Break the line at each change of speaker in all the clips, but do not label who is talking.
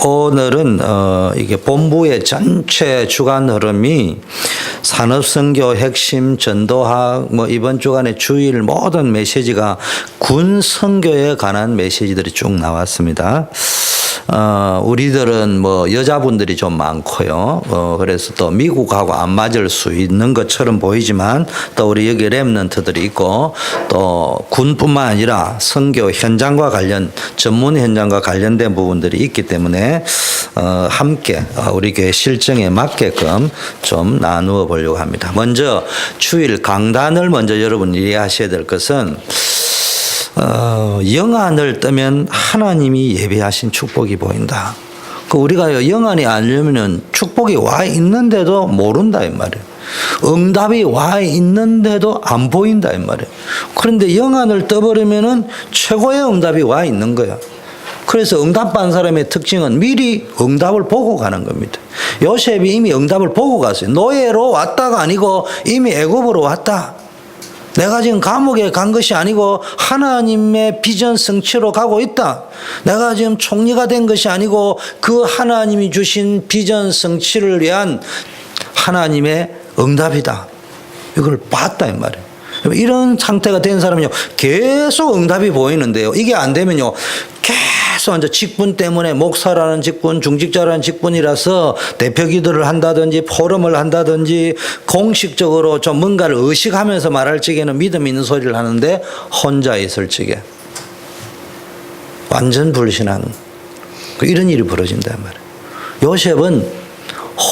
오늘은 이게 본부의 전체 주간 흐름이 산업선교, 핵심, 전도학, 이번 주간의 주일 모든 메시지가 군 선교에 관한 메시지들이 쭉 나왔습니다. 우리들은 여자분들이 좀 많고요. 그래서 또 미국하고 안 맞을 수 있는 것처럼 보이지만 또 우리 여기 렘넌트들이 있고 또 군뿐만 아니라 선교 현장과 전문 현장과 관련된 부분들이 있기 때문에 함께 우리 교회 실정에 맞게끔 좀 나누어 보려고 합니다. 먼저 주일 강단을 먼저 여러분 이해하셔야 될 것은 영안을 뜨면 하나님이 예비하신 축복이 보인다. 우리가 영안이 아니려면 축복이 와 있는데도 모른다 이 말이에요. 응답이 와 있는데도 안 보인다 이 말이에요. 그런데 영안을 떠버리면은 최고의 응답이 와 있는 거야. 그래서 응답받은 사람의 특징은 미리 응답을 보고 가는 겁니다. 요셉이 이미 응답을 보고 갔어요. 노예로 왔다가 아니고 이미 애굽으로 왔다. 내가 지금 감옥에 간 것이 아니고 하나님의 비전 성취로 가고 있다. 내가 지금 총리가 된 것이 아니고 그 하나님이 주신 비전 성취를 위한 하나님의 응답이다. 이걸 봤다 이 말이에요. 이런 상태가 된 사람은요 계속 응답이 보이는데요. 이게 안 되면요 계속 이제 직분 때문에 목사라는 직분, 중직자라는 직분이라서 대표 기도를 한다든지 포럼을 한다든지 공식적으로 좀 뭔가를 의식하면서 말할 적에는 믿음 있는 소리를 하는데 혼자 있을 적에 완전 불신한 이런 일이 벌어진단 말이에요. 요셉은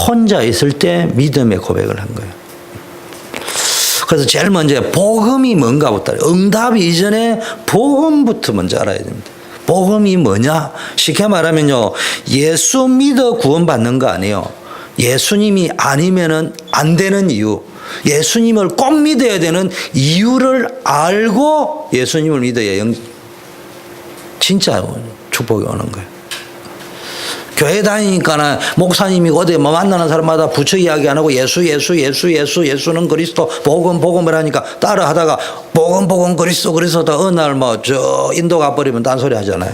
혼자 있을 때 믿음의 고백을 한 거예요. 그래서 제일 먼저 복음이 뭔가부터 응답 이전에 복음부터 먼저 알아야 됩니다. 복음이 뭐냐? 쉽게 말하면요 예수 믿어 구원받는 거 아니에요. 예수님이 아니면은 안 되는 이유, 예수님을 꼭 믿어야 되는 이유를 알고 예수님을 믿어야 진짜 축복이 오는 거예요. 교회 다니니까 목사님이 어디 만나는 사람마다 부처 이야기 안 하고 예수는 그리스도 복음을 하니까 따라 하다가 복음 그리스도 어느 날 인도 가버리면 딴소리 하잖아요.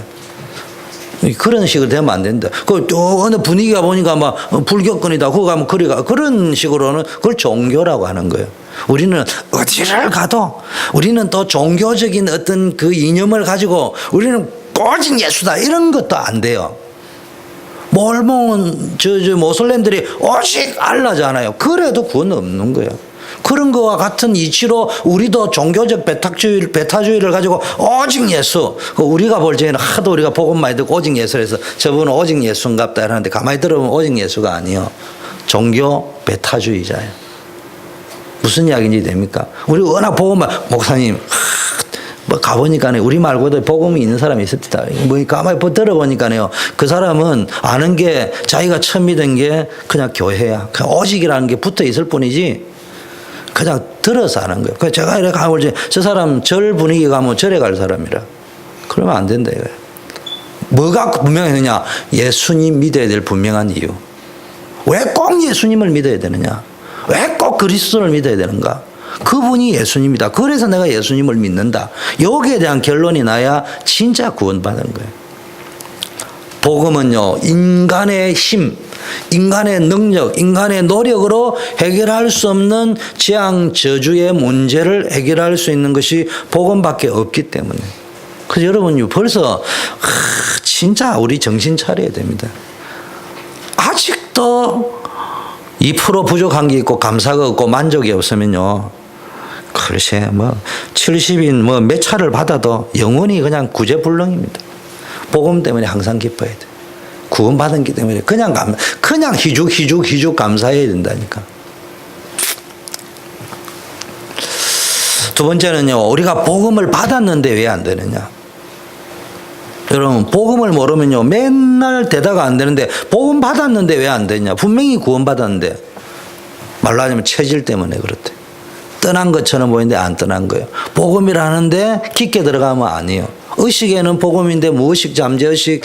그런 식으로 되면 안 된다. 어느 분위기가 보니까 불교권이다. 그거 가면 그런 식으로는 그걸 종교라고 하는 거예요. 우리는 어디를 가도 우리는 또 종교적인 어떤 그 이념을 가지고 우리는 오직 예수다 이런 것도 안 돼요. 몰몬은 모슬렘들이 오직 알라잖아요. 그래도 구원 없는 거예요. 그런 거와 같은 이치로 우리도 종교적 배타주의를 가지고 오직 예수. 우리가 볼 적에는 하도 우리가 복음 많이 듣고 오직 예수라서 저분은 오직 예수인갑다 이러는데 가만히 들어보면 오직 예수가 아니에요. 종교 배타주의자예요. 무슨 이야기인지 됩니까? 우리 워낙 복음만 목사님 가보니까 우리 말고도 복음이 있는 사람이 있을 때다. 가만히 들어보니까요. 그 사람은 아는 게 자기가 처음 믿은 게 그냥 교회야. 그냥 오직이라는 게 붙어 있을 뿐이지 그냥 들어서 아는 거예요. 그래서 제가 이렇게 가면 저 사람 절 분위기 가면 절에 갈 사람이라. 그러면 안 된다 이거예요. 뭐가 분명하느냐? 예수님 믿어야 될 분명한 이유. 왜 꼭 예수님을 믿어야 되느냐? 왜 꼭 그리스도를 믿어야 되는가? 그분이 예수님이다. 그래서 내가 예수님을 믿는다. 여기에 대한 결론이 나야 진짜 구원받은 거예요. 복음은요 인간의 힘, 인간의 능력, 인간의 노력으로 해결할 수 없는 재앙 저주의 문제를 해결할 수 있는 것이 복음밖에 없기 때문에. 그래서 여러분 벌써 진짜 우리 정신 차려야 됩니다. 아직도 2% 부족한 게 있고 감사가 없고 만족이 없으면요 글쎄 70인 몇 차를 받아도 영원히 그냥 구제불능입니다. 복음 때문에 항상 기뻐야 돼. 구원받은 기 때문에 그냥 희죽 감사해야 된다니까. 두 번째는요 우리가 복음을 받았는데 왜 안 되느냐. 여러분 복음을 모르면요 맨날 되다가 안 되는데 복음 받았는데 왜 안 되냐. 분명히 구원받았는데 말로 하자면 체질 때문에 그렇대. 떠난 것처럼 보이는데 안 떠난 거예요. 복음이라는데 깊게 들어가면 아니에요. 의식에는 복음인데 무의식 잠재의식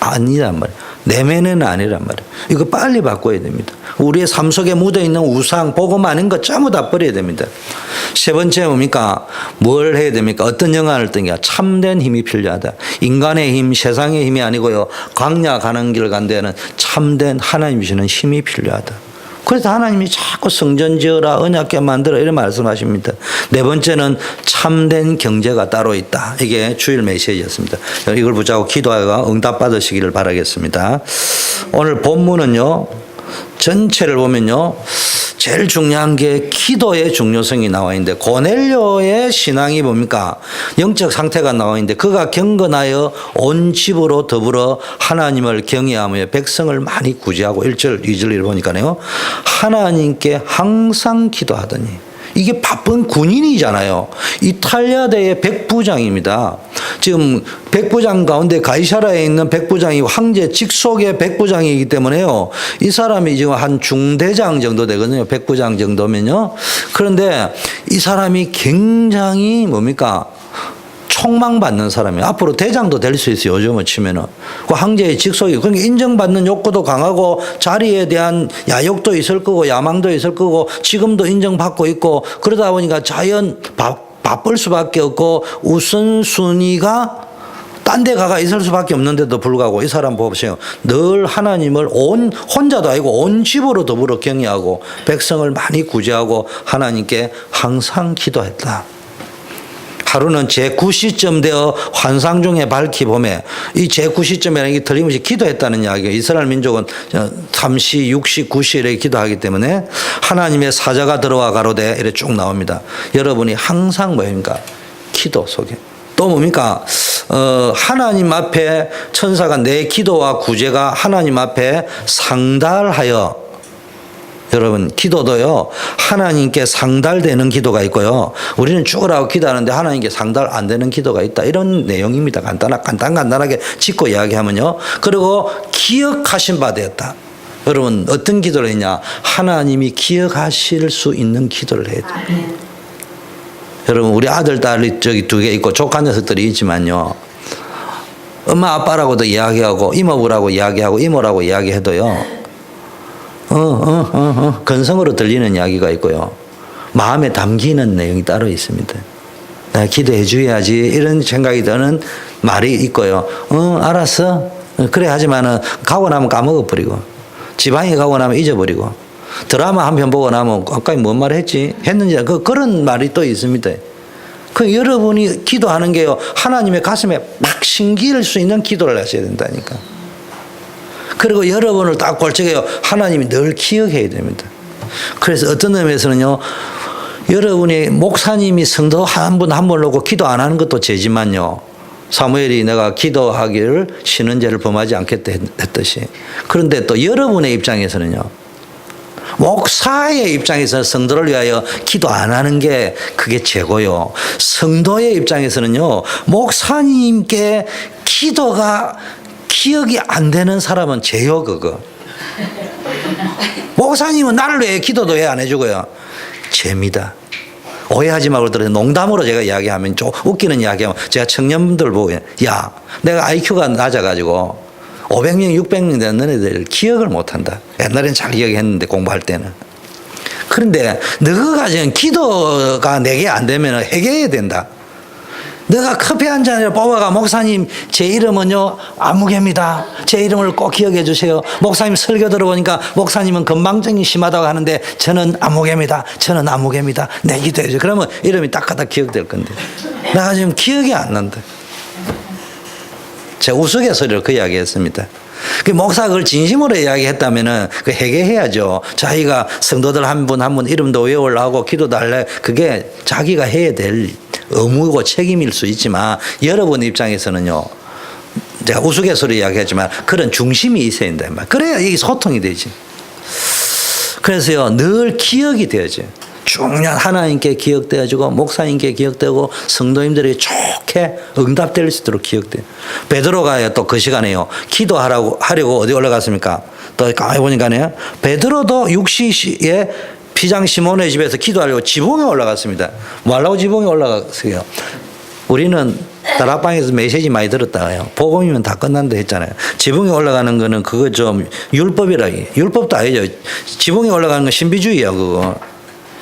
아니란 말이에요. 내면에는 아니란 말이에요. 이거 빨리 바꿔야 됩니다. 우리의 삶 속에 묻어있는 우상, 복음 아닌 것 전부 다 버려야 됩니다. 세 번째 뭡니까? 뭘 해야 됩니까? 어떤 영안을 뜬게 참된 힘이 필요하다. 인간의 힘, 세상의 힘이 아니고요. 광야 가는 길 간 데는 참된 하나님 주시는 힘이 필요하다. 그래서 하나님이 자꾸 성전 지어라, 언약궤 만들어 이런 말씀하십니다. 네 번째는 참된 경제가 따로 있다. 이게 주일 메시지였습니다. 이걸 붙잡고 기도하여 응답받으시기를 바라겠습니다. 오늘 본문은요, 전체를 보면요, 제일 중요한 게 기도의 중요성이 나와 있는데, 고넬료의 신앙이 뭡니까? 영적 상태가 나와 있는데, 그가 경건하여 온 집으로 더불어 하나님을 경외하며 백성을 많이 구제하고 1절, 2절을 보니까요, 하나님께 항상 기도하더니, 이게 바쁜 군인이잖아요. 이탈리아대의 백부장입니다. 지금 백부장 가운데 가이사라에 있는 백부장이 황제 직속의 백부장이기 때문에요. 이 사람이 지금 한 중대장 정도 되거든요. 백부장 정도면요. 그런데 이 사람이 굉장히 뭡니까? 총망받는 사람이에요. 앞으로 대장도 될 수 있어요. 요즘을 치면은. 그 황제의 직속이. 그러니까 인정받는 욕구도 강하고 자리에 대한 야욕도 있을 거고 야망도 있을 거고 지금도 인정받고 있고 그러다 보니까 자연 바쁠 수밖에 없고 우선순위가 딴 데 가가 있을 수밖에 없는데도 불구하고 이 사람 보세요. 늘 하나님을 혼자도 아니고 온 집으로 더불어 경외하고 백성을 많이 구제하고 하나님께 항상 기도했다. 하루는 제9시점 되어 환상 중에 밝히 보매 이 제9시점이라는 게 틀림없이 기도했다는 이야기예요. 이스라엘 민족은 3시, 6시, 9시 이렇게 기도하기 때문에 하나님의 사자가 들어와 가로되 이렇게 쭉 나옵니다. 여러분이 항상 뭐입니까? 기도 속에. 또 뭡니까? 하나님 앞에 천사가 내 기도와 구제가 하나님 앞에 상달하여 여러분 기도도요 하나님께 상달되는 기도가 있고요 우리는 죽으라고 기도하는데 하나님께 상달 안 되는 기도가 있다 이런 내용입니다. 간단하게 짚고 이야기하면요. 그리고 기억하신 바 되었다. 여러분 어떤 기도를 했냐? 하나님이 기억하실 수 있는 기도를 해야 돼요. 여러분 우리 아들 딸이 저기 2개 있고 조카 녀석들이 있지만요 엄마 아빠라고도 이야기하고 이모부라고 이야기하고 이모라고 이야기해도요 건성으로 들리는 이야기가 있고요. 마음에 담기는 내용이 따로 있습니다. 내가 기도해 줘야지 이런 생각이 드는 말이 있고요. 알았어. 그래 하지만은 가고 나면 까먹어버리고 지방에 가고 나면 잊어버리고 드라마 한 편 보고 나면 아까 뭔 말 했지? 했는지 그런 말이 또 있습니다. 그 여러분이 기도하는 게요. 하나님의 가슴에 막 심길 수 있는 기도를 하셔야 된다니까. 그리고 여러분을 딱 골적해요. 하나님이 늘 기억해야 됩니다. 그래서 어떤 의미에서는요. 여러분이 목사님이 성도 한 분 놓고 기도 안 하는 것도 죄지만요. 사무엘이 내가 기도하기를 쉬는 죄를 범하지 않겠다 했듯이. 그런데 또 여러분의 입장에서는요. 목사의 입장에서 성도를 위하여 기도 안 하는 게 그게 죄고요. 성도의 입장에서는요. 목사님께 기억이 안 되는 사람은 죄요, 그거. 목사님은 나를 왜 기도도 왜 안 해주고요? 죄입니다. 오해하지 말고 들어요. 농담으로 제가 이야기하면 좀 웃기는 이야기하면 제가 청년분들 보고 야, 내가 IQ가 낮아가지고 500명, 600명 되는 너네들 기억을 못한다. 옛날엔 잘 기억했는데 공부할 때는. 그런데 너가 지금 기도가 내게 안 되면 회개해야 된다. 너가 커피 한 잔을 뽑아가 목사님 제 이름은요 아무개입니다. 제 이름을 꼭 기억해 주세요. 목사님 설교 들어보니까 목사님은 건망증이 심하다고 하는데 저는 아무개입니다. 저는 아무개입니다. 내 기도해 주세요. 그러면 이름이 딱하다 기억될 건데 내가 지금 기억이 안 난다. 제가 우스갯소리로 그 이야기했습니다. 그 목사가 그걸 진심으로 이야기했다면은 그 회개해야죠. 자기가 성도들 한 분 한 분 이름도 외우려고 기도도 할래. 그게 자기가 해야 될 의무고 책임일 수 있지만 여러분 입장에서는요. 제가 우스갯소리로 이야기했지만 그런 중심이 있어야 된다. 그래야 이게 소통이 되지. 그래서요. 늘 기억이 되어져. 중요한 하나님께 기억되어지고 목사님께 기억되고 성도님들이 좋게 응답될 수 있도록 기억돼요. 베드로가 또 그 시간에요. 기도하려고 어디 올라갔습니까? 또 가만히 보니까요. 베드로도 6시에 피장 시몬의 집에서 기도하려고 지붕에 올라갔습니다. 뭐 하려고 지붕에 올라갔어요? 우리는 다락방에서 메시지 많이 들었다고요. 복음이면 다 끝난다 했잖아요. 지붕에 올라가는 거는 그거 좀 율법이라. 율법도 아니죠. 지붕에 올라가는 건 신비주의야 그거.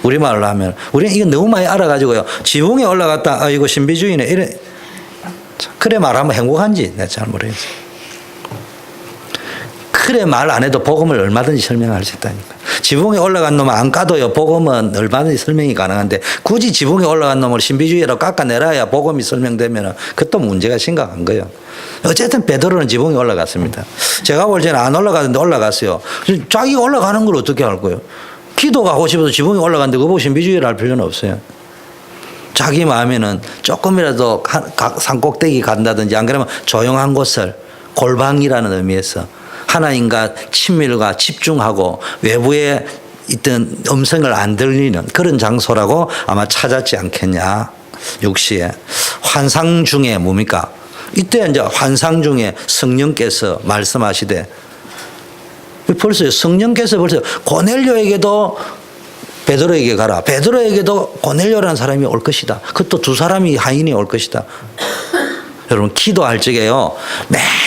우리말로 하면. 우리는 이거 너무 많이 알아가지고요. 지붕에 올라갔다 이거 신비주의네 이래. 그래 말하면 행복한지 내가 잘 모르겠어요. 그래 말 안 해도 복음을 얼마든지 설명할 수 있다니까. 지붕에 올라간 놈을 안 까도요 복음은 얼마든지 설명이 가능한데 굳이 지붕에 올라간 놈을 신비주의로 깎아내라야 복음이 설명되면 그것도 문제가 심각한 거예요. 어쨌든 베드로는 지붕에 올라갔습니다. 제가 볼 때는 안 올라가는데 올라갔어요. 자기가 올라가는 걸 어떻게 할 거예요? 기도가 하고 싶어서 지붕에 올라갔는데 그거 보고 신비주의를 할 필요는 없어요. 자기 마음에는 조금이라도 산꼭대기 간다든지 안 그러면 조용한 곳을 골방이라는 의미에서 하나님과 친밀과 집중하고 외부에 있던 음성을 안 들리는 그런 장소라고 아마 찾았지 않겠냐. 6시에 환상 중에 뭡니까? 이때 이제 환상 중에 성령께서 말씀하시되 벌써 성령께서 벌써 고넬료에게도 베드로에게 가라. 베드로에게도 고넬료라는 사람이 올 것이다. 그것도 두 사람이 하인이 올 것이다. 여러분 기도할 적에요.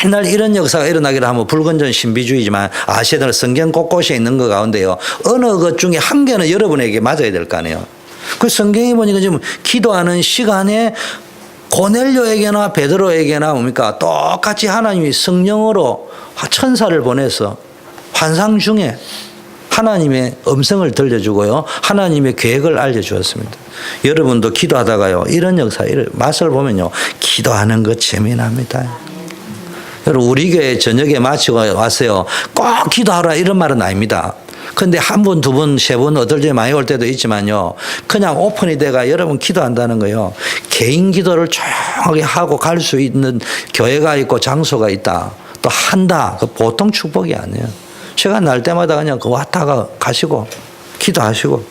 맨날 이런 역사가 일어나기를 하면 불건전 신비주의지만 아셔야 되는 성경 곳곳에 있는 것 가운데요. 어느 것 중에 한 개는 여러분에게 맞아야 될 거 아니에요. 그 성경에 보니까 지금 기도하는 시간에 고넬료에게나 베드로에게나 뭡니까 똑같이 하나님이 성령으로 천사를 보내서 환상 중에 하나님의 음성을 들려주고요. 하나님의 계획을 알려주었습니다. 여러분도 기도하다가요. 이런 역사, 이런 맛을 보면요. 기도하는 거 재미납니다. 여러분 우리 교회 저녁에 마치고 왔어요. 꼭 기도하라 이런 말은 아닙니다. 근데 한 번, 두 번, 세 번 어떨 때 많이 올 때도 있지만요. 그냥 오픈이 돼가 여러분 기도한다는 거요. 개인 기도를 조용하게 하고 갈 수 있는 교회가 있고 장소가 있다. 또 한다. 그 보통 축복이 아니에요. 시간 날 때마다 그냥 그 왔다가 가시고 기도하시고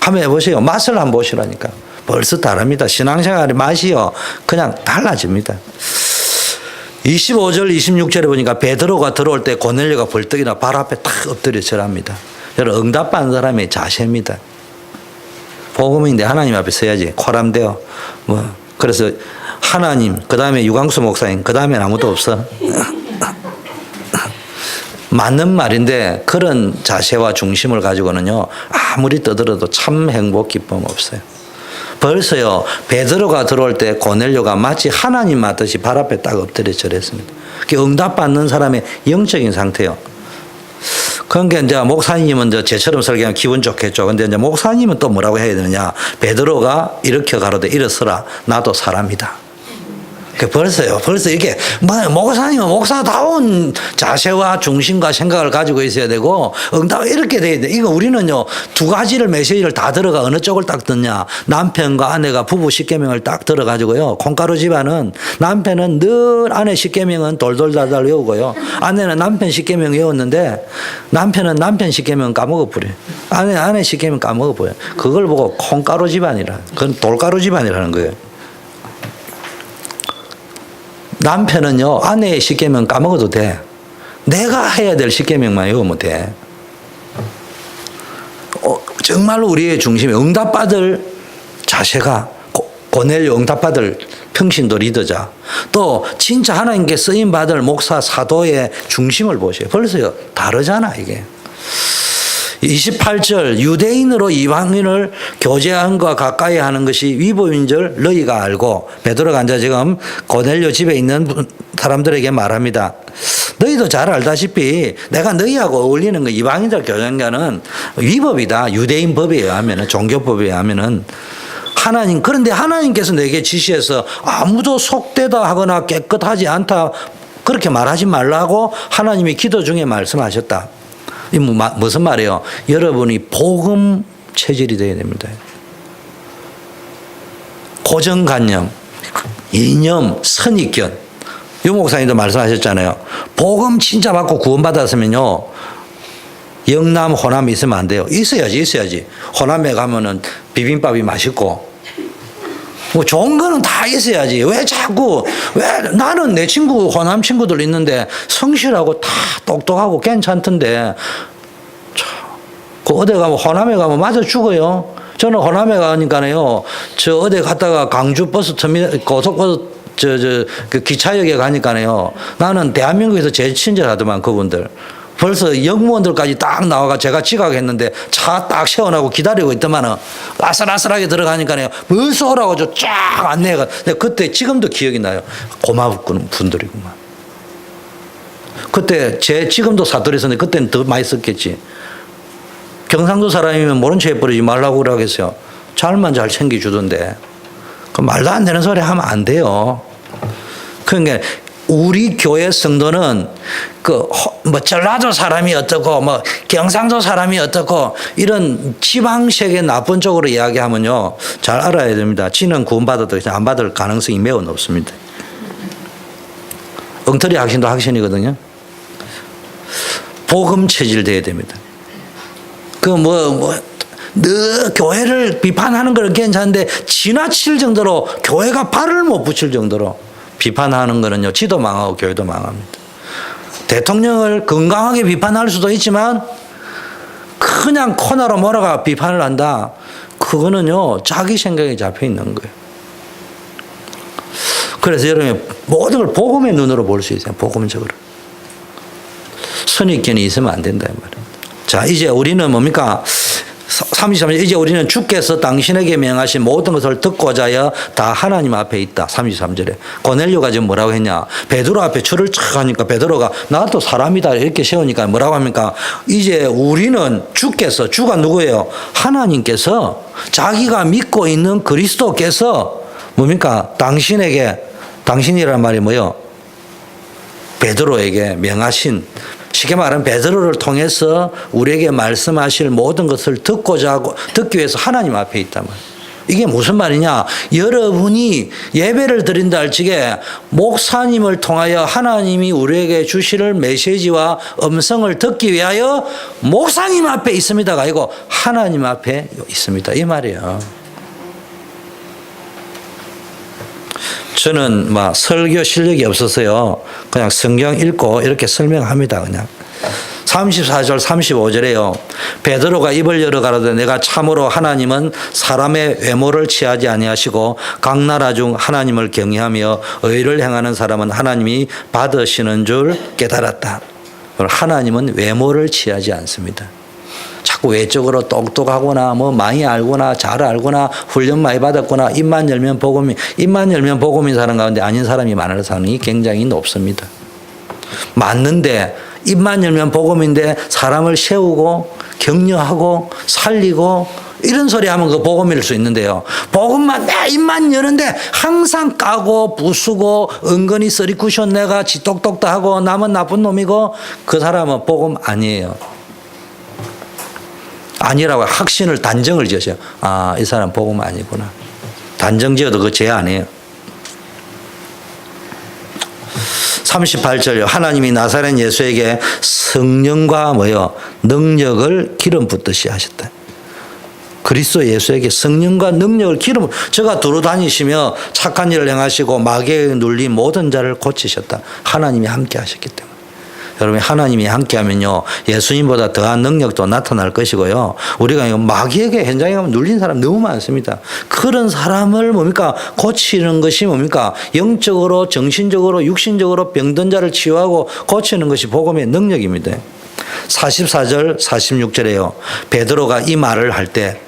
한번 해보세요. 맛을 한번 보시라니까. 벌써 다릅니다. 신앙생활의 맛이요. 그냥 달라집니다. 25절 26절에 보니까 베드로가 들어올 때 고넬료가 벌떡이나 발 앞에 탁 엎드려 절합니다. 여러분 응답받는 사람의 자세입니다. 복음인데 하나님 앞에 서야지. 코람되어 그래서 하나님 그 다음에 유광수 목사님 그 다음엔 아무도 없어. 맞는 말인데 그런 자세와 중심을 가지고는요 아무리 떠들어도 참 행복 기쁨 없어요. 벌써요 베드로가 들어올 때 고넬료가 마치 하나님 맞듯이 발 앞에 딱 엎드려 절했습니다. 그게 응답받는 사람의 영적인 상태요. 그러니까 이제 목사님은 이제 제처럼 설교하면 기분 좋겠죠. 근데 이제 목사님은 또 뭐라고 해야 되느냐? 베드로가 일으켜 가로되 일어서라 나도 사람이다. 벌써 이렇게 목사님은 목사다운 자세와 중심과 생각을 가지고 있어야 되고 응답 이렇게 돼야 돼. 이거 우리는요 두 가지를 메시지를 다 들어가 어느 쪽을 딱 듣냐. 남편과 아내가 부부 십계명을 딱 들어가지고요. 콩가루 집안은 남편은 늘 아내 십계명은 돌돌달달 외우고요. 아내는 남편 십계명 외웠는데 남편은 남편 십계명 까먹어버려요. 아내 십계명 까먹어버려요. 그걸 보고 콩가루 집안이라. 그건 돌가루 집안이라는 거예요. 남편은요 아내의 십계명 까먹어도 돼. 내가 해야 될 십계명만 외우면 돼. 정말로 우리의 중심에 응답받을 자세가 고넬료 응답받을 평신도 리더자 또 진짜 하나님께 쓰임받을 목사 사도의 중심을 보세요. 벌써요 다르잖아 이게. 28절 유대인으로 이방인을 교제함과 가까이 하는 것이 위법인 줄 너희가 알고 베드로가 앉아 지금 고넬료 집에 있는 사람들에게 말합니다. 너희도 잘 알다시피 내가 너희하고 어울리는 거 이방인들 교제하는 위법이다. 유대인 법에 의하면 종교법에 의하면 하나님 그런데 하나님께서 내게 지시해서 아무도 속되다 하거나 깨끗하지 않다 그렇게 말하지 말라고 하나님이 기도 중에 말씀하셨다. 이 무슨 말이에요? 여러분이 복음 체질이 되어야 됩니다. 고정관념, 이념, 선입견. 유 목사님도 말씀하셨잖아요. 복음 진짜 받고 구원받았으면요. 영남, 호남 있으면 안 돼요. 있어야지. 호남에 가면은 비빔밥이 맛있고 뭐 좋은 거는 다 있어야지. 왜 나는 내 친구 호남 친구들 있는데 성실하고 다 똑똑하고 괜찮던데 그 어디 가면 호남에 가면 맞아 죽어요. 저는 호남에 가니까요 저 어디 갔다가 강주 버스 터미널 고속버스 그 기차역에 가니까요. 나는 대한민국에서 제일 친절하더만 그분들. 벌써 영무원들까지 딱 나와가 제가 지각했는데 차 딱 세워놓고 기다리고 있더만은 아슬아슬하게 들어가니까요. 벌써 오라고 쫙 안내가. 그때 지금도 기억이 나요. 고마운 분들이구만. 그때 지금도 사투리 썼는데 그때는 더 많이 썼겠지. 경상도 사람이면 모른 체 해버리지 말라고 그러겠어요. 잘만 잘 챙겨주던데. 그 말도 안 되는 소리 하면 안 돼요. 그러니까 우리 교회 성도는 전라도 사람이 어떻고 경상도 사람이 어떻고 이런 지방색의 나쁜 쪽으로 이야기하면요. 잘 알아야 됩니다. 지는 구원받아도 안 받을 가능성이 매우 높습니다. 엉터리 확신도 확신이거든요. 복음 체질 돼야 됩니다. 너 교회를 비판하는 건 괜찮은데 지나칠 정도로 교회가 발을 못 붙일 정도로 비판하는 거는요. 지도 망하고 교회도 망합니다. 대통령을 건강하게 비판할 수도 있지만 그냥 코너로 몰아가 비판을 한다. 그거는요. 자기 생각에 잡혀 있는 거예요. 그래서 여러분이 모든 걸 복음의 눈으로 볼 수 있어요. 복음적으로. 선입견이 있으면 안 된다 이 말이에요. 자, 이제 우리는 뭡니까? 33절 이제 우리는 주께서 당신에게 명하신 모든 것을 듣고자 하여 다 하나님 앞에 있다. 33절에 고넬료가 지금 뭐라고 했냐? 베드로 앞에 줄을 쫙 하니까 베드로가 나도 사람이다 이렇게 세우니까 뭐라고 합니까? 이제 우리는 주가 누구예요? 하나님께서 자기가 믿고 있는 그리스도께서 뭡니까? 당신이란 말이 뭐예요? 베드로에게 명하신 쉽게 말하면 베드로를 통해서 우리에게 말씀하실 모든 것을 듣기 위해서 하나님 앞에 있단 말이에요. 이게 무슨 말이냐? 여러분이 예배를 드린다 할 적에 목사님을 통하여 하나님이 우리에게 주실 메시지와 음성을 듣기 위하여 목사님 앞에 있습니다가 아니고 하나님 앞에 있습니다. 이 말이에요. 저는 설교 실력이 없어서요. 그냥 성경 읽고 이렇게 설명합니다. 그냥. 34절 35절에요. 베드로가 입을 열어 가로되 내가 참으로 하나님은 사람의 외모를 취하지 아니하시고 각 나라 중 하나님을 경외하며 의를 행하는 사람은 하나님이 받으시는 줄 깨달았다. 하나님은 외모를 취하지 않습니다. 자꾸 외적으로 똑똑하거나 많이 알거나 잘 알거나 훈련 많이 받았거나 입만 열면 복음인 사람 가운데 아닌 사람이 많은 사람이 굉장히 높습니다. 맞는데 입만 열면 복음인데 사람을 세우고 격려하고 살리고 이런 소리 하면 그 복음일 수 있는데요. 복음만 내 입만 여는데 항상 까고 부수고 은근히 쓰리쿠션 내가 지똑똑도 하고 남은 나쁜 놈이고 그 사람은 복음 아니에요. 아니라고 확신을 단정을 지으셔요. 아, 이 사람 복음 아니구나. 단정 지어도 그 죄 아니에요. 38절요. 하나님이 나사렛 예수에게 성령과 능력을 기름 붓듯이 하셨다. 그리스도 예수에게 성령과 능력을 저가 두루 다니시며 착한 일을 행하시고 마귀에 눌린 모든 자를 고치셨다. 하나님이 함께 하셨기 때문에. 여러분 하나님이 함께하면요 예수님보다 더한 능력도 나타날 것이고요. 우리가 마귀에게 현장에 가면 눌린 사람 너무 많습니다. 그런 사람을 고치는 것이 영적으로 정신적으로 육신적으로 병든 자를 치유하고 고치는 것이 복음의 능력입니다. 44절 46절에요. 베드로가 이 말을 할 때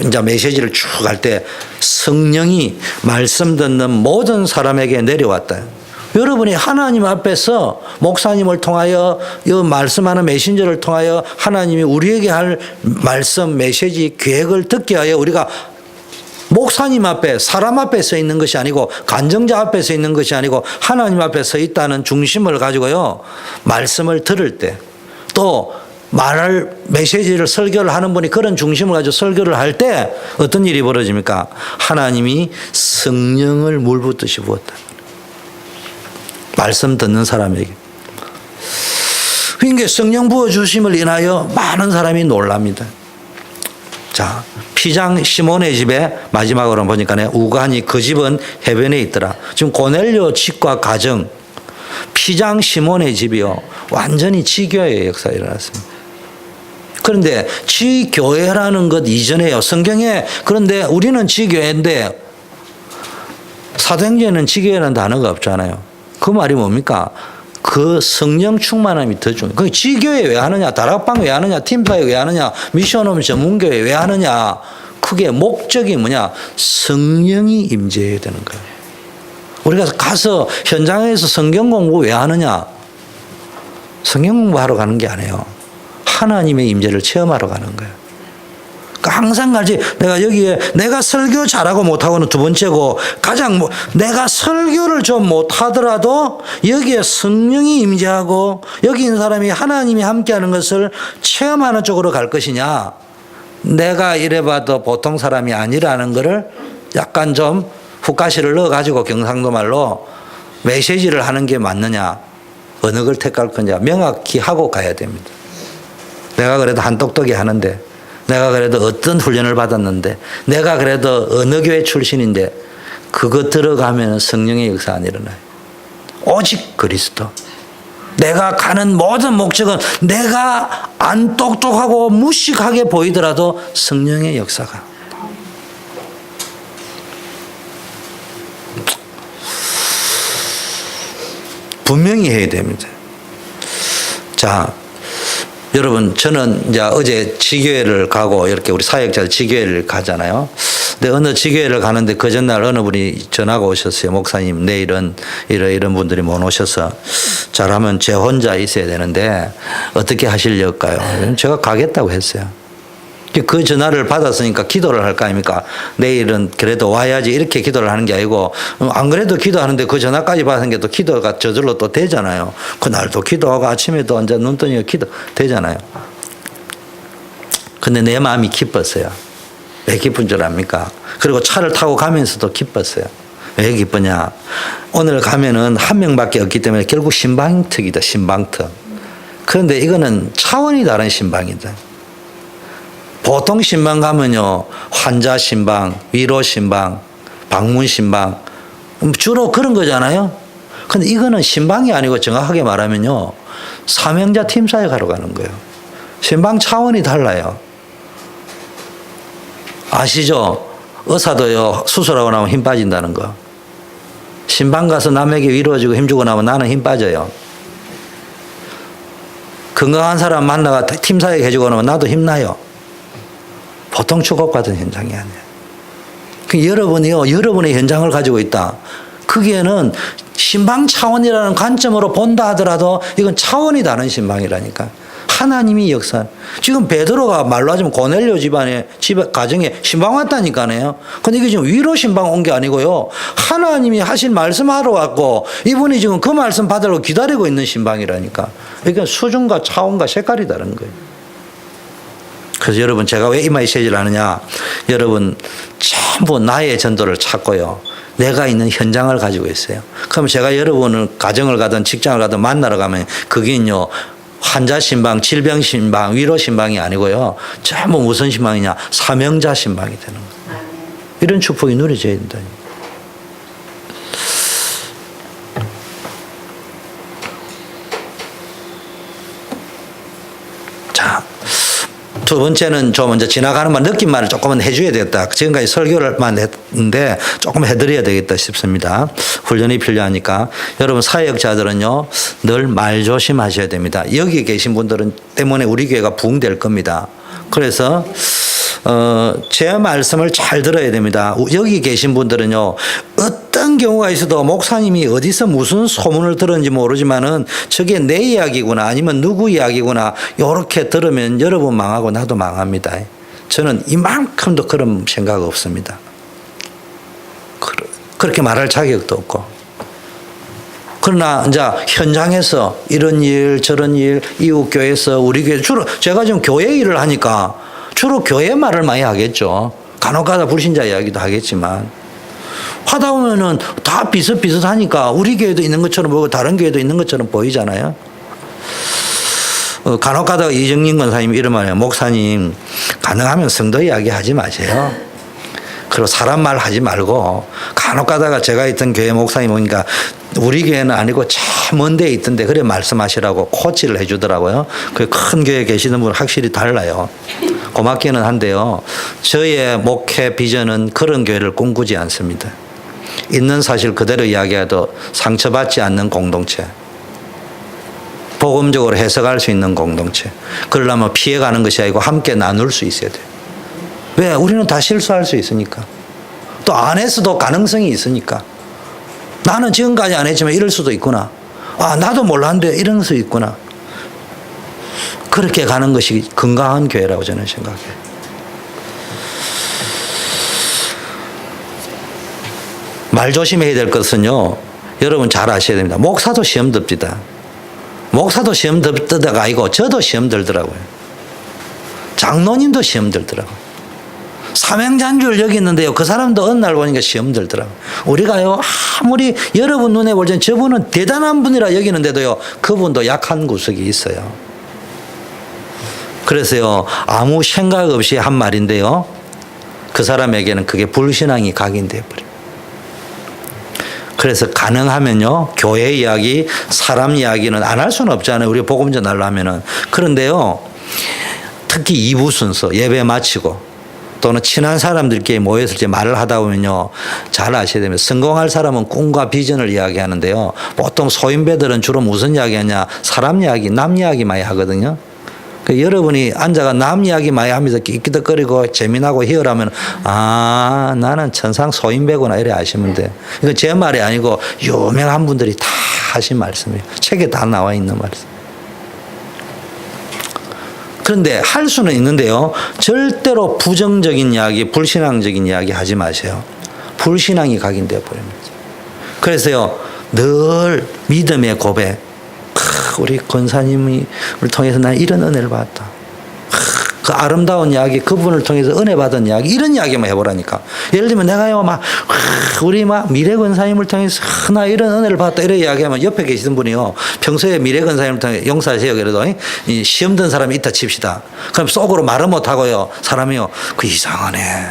이제 메시지를 쭉 할 때 성령이 말씀 듣는 모든 사람에게 내려왔다. 여러분이 하나님 앞에서 목사님을 통하여 이 말씀하는 메신저를 통하여 하나님이 우리에게 할 말씀, 메시지, 계획을 듣게 하여 우리가 목사님 앞에 사람 앞에 서 있는 것이 아니고 간정자 앞에 서 있는 것이 아니고 하나님 앞에 서 있다는 중심을 가지고요. 말씀을 들을 때 또 메시지를 설교를 하는 분이 그런 중심을 가지고 설교를 할 때 어떤 일이 벌어집니까? 하나님이 성령을 물 붓듯이 부었다. 말씀 듣는 사람에게. 그러니까 성령 부어주심을 인하여 많은 사람이 놀랍니다. 자, 피장 시몬의 집에 마지막으로 보니까 우간이 그 집은 해변에 있더라. 지금 고넬료 집과 가정, 피장 시몬의 집이요. 완전히 지교회의 역사가 일어났습니다. 그런데 지교회라는 것 이전에요. 성경에 그런데 우리는 지교회인데 사도행전에는 지교회라는 단어가 없잖아요. 그 말이 뭡니까? 그 성령 충만함이 더 중요해요. 그 지교회 왜 하느냐? 다락방 왜 하느냐? 팀사회 왜 하느냐? 미션홈 전문교회 왜 하느냐? 그게 목적이 뭐냐? 성령이 임재해야 되는 거예요. 우리가 가서 현장에서 성경 공부 왜 하느냐? 성경 공부하러 가는 게 아니에요. 하나님의 임재를 체험하러 가는 거예요. 그러니까 항상 가지 내가 여기에 내가 설교 잘하고 못하고는 두 번째고 가장 내가 설교를 좀 못하더라도 여기에 성령이 임재하고 여기 있는 사람이 하나님이 함께하는 것을 체험하는 쪽으로 갈 것이냐, 내가 이래봐도 보통 사람이 아니라는 것을 약간 좀 훅가시를 넣어가지고 경상도 말로 메시지를 하는 게 맞느냐, 어느 걸 택할 거냐 명확히 하고 가야 됩니다. 내가 그래도 한똑똑이 하는데, 내가 그래도 어떤 훈련을 받았는데, 내가 그래도 어느 교회 출신인데, 그거 들어가면 성령의 역사 안 일어나요. 오직 그리스도. 내가 가는 모든 목적은 내가 안 똑똑하고 무식하게 보이더라도 성령의 역사가. 분명히 해야 됩니다. 자, 여러분, 저는 이제 어제 지교회를 가고 이렇게 우리 사역자들 지교회를 가잖아요. 근데 어느 지교회를 가는데 그 전날 어느 분이 전화가 오셨어요. 목사님, 내일은 이런 분들이 못 오셔서 잘하면 제 혼자 있어야 되는데 어떻게 하시려까요? 제가 가겠다고 했어요. 그 전화를 받았으니까 기도를 할 거 아닙니까? 내일은 그래도 와야지 이렇게 기도를 하는 게 아니고, 안 그래도 기도하는데 그 전화까지 받은 게 또 기도가 저절로 또 되잖아요. 그날도 기도하고 아침에도 앉아 눈 뜨니까 기도 되잖아요. 근데 내 마음이 기뻤어요. 왜 기쁜 줄 압니까? 그리고 차를 타고 가면서도 기뻤어요. 왜 기쁘냐? 오늘 가면은 한 명밖에 없기 때문에 결국 신방특이다, 신방특. 그런데 이거는 차원이 다른 신방이다. 보통 신방 가면요, 환자 신방, 위로 신방, 방문 신방, 주로 그런 거잖아요. 근데 이거는 신방이 아니고 정확하게 말하면요, 사명자 팀사에 가러 가는 거예요. 신방 차원이 달라요. 아시죠? 의사도요, 수술하고 나면 힘 빠진다는 거. 신방 가서 남에게 위로해주고 힘주고 나면 나는 힘 빠져요. 건강한 사람 만나가 팀사역 해주고 나면 나도 힘나요. 보통 주고받은 현장이 아니에요. 여러분이요, 여러분의 현장을 가지고 있다. 그게는 신방 차원이라는 관점으로 본다 하더라도 이건 차원이 다른 신방이라니까. 하나님이 역사. 지금 베드로가 말로 하자면 고넬료 집안에 가정에 신방 왔다니까요. 근데 이게 지금 위로 신방 온 게 아니고요, 하나님이 하신 말씀하러 왔고 이분이 지금 그 말씀 받으려고 기다리고 있는 신방이라니까. 그러니까 수준과 차원과 색깔이 다른 거예요. 그래서 여러분, 제가 왜 이 메시지를 하느냐, 여러분 전부 나의 전도를 찾고요, 내가 있는 현장을 가지고 있어요. 그럼 제가 여러분을 가정을 가든 직장을 가든 만나러 가면 그게요, 환자 신방, 질병 신방, 위로 신방이 아니고요, 전부 무슨 신방이냐, 사명자 신방이 되는 거예요. 이런 축복이 누려져야 된다. 두 번째는 좀 먼저 지나가는 말, 느낌말을 조금은 해줘야 되겠다. 지금까지 설교를만 했는데 조금 해드려야 되겠다 싶습니다. 훈련이 필요하니까. 여러분, 사역자들은요, 늘 말 조심하셔야 됩니다. 여기 계신 분들은 때문에 우리 교회가 부흥될 겁니다. 그래서 제 말씀을 잘 들어야 됩니다. 여기 계신 분들은요, 어떤 경우가 있어도 목사님이 어디서 무슨 소문을 들었는지 모르지만은 저게 내 이야기구나, 아니면 누구 이야기구나, 요렇게 들으면 여러분 망하고 나도 망합니다. 저는 이만큼도 그런 생각 없습니다. 그렇게 말할 자격도 없고. 그러나 이제 현장에서 이런 일 저런 일, 이웃교회에서 우리 교회, 주로 제가 지금 교회 일을 하니까 주로 교회 말을 많이 하겠죠. 간혹가다 불신자 이야기도 하겠지만, 하다 보면은 다 비슷비슷하니까 우리 교회도 있는 것처럼 보이고 다른 교회도 있는 것처럼 보이잖아요. 간혹가다 이정민 권사님이 이런 말이에요. 목사님, 가능하면 성도 이야기 하지 마세요. 그리고 사람 말 하지 말고, 간혹가다가 제가 있던 교회 목사님 보니까 우리 교회는 아니고 참 먼 데에 있던데 그래 말씀하시라고 코치를 해주더라고요. 그 큰 교회에 계시는 분은 확실히 달라요. 고맙기는 한데요, 저의 목회 비전은 그런 교회를 꿈꾸지 않습니다. 있는 사실 그대로 이야기해도 상처받지 않는 공동체. 복음적으로 해석할 수 있는 공동체. 그러려면 피해가는 것이 아니고 함께 나눌 수 있어야 돼요. 왜? 우리는 다 실수할 수 있으니까. 또 안 했어도 가능성이 있으니까. 나는 지금까지 안 했지만 이럴 수도 있구나. 아, 나도 몰랐는데 이런 수 있구나. 그렇게 가는 것이 건강한 교회라고 저는 생각해요. 말 조심해야 될 것은요, 여러분 잘 아셔야 됩니다. 목사도 시험 듭니다. 목사도 시험 들다가 아니고 저도 시험 들더라고요. 장로님도 시험 들더라고요. 사명자인 줄 여기 있는데요, 그 사람도 어느 날 보니까 시험 들더라고요. 우리가요, 아무리 여러분 눈에 볼 때는 저분은 대단한 분이라 여기는데도요, 그분도 약한 구석이 있어요. 그래서요, 아무 생각 없이 한 말인데요, 그 사람에게는 그게 불신앙이 각인되어 버려요. 그래서 가능하면요, 교회 이야기, 사람 이야기는 안 할 수는 없잖아요. 우리 복음 전하려면은. 그런데요, 특히 2부 순서, 예배 마치고, 또는 친한 사람들끼리 모였을 때 말을 하다 보면요, 잘 아셔야 됩니다. 성공할 사람은 꿈과 비전을 이야기하는데요, 보통 소인배들은 주로 무슨 이야기 하냐, 사람 이야기, 남 이야기 많이 하거든요. 여러분이 앉아가 남 이야기 많이 하면서 끽끼덕거리고 재미나고 희열하면, 아, 나는 천상 소인배구나, 이래 아시면 돼요. 이거 제 말이 아니고 유명한 분들이 다 하신 말씀이에요. 책에 다 나와 있는 말씀. 그런데 할 수는 있는데요, 절대로 부정적인 이야기, 불신앙적인 이야기 하지 마세요. 불신앙이 각인되어 버립니다. 그래서요, 늘 믿음의 고백, 우리 권사님을 통해서 난 이런 은혜를 받았다. 그 아름다운 이야기, 그분을 통해서 은혜 받은 이야기, 이런 이야기만 해보라니까. 예를 들면 내가요, 우리 미래 권사님을 통해서 나 이런 은혜를 받았다, 이런 이야기하면 옆에 계시던 분이요, 평소에 미래 권사님을 통해 용서하세요. 그래도 시험 든 사람이 있다 칩시다. 그럼 속으로 말을 못하고요, 사람이요, 그 이상하네.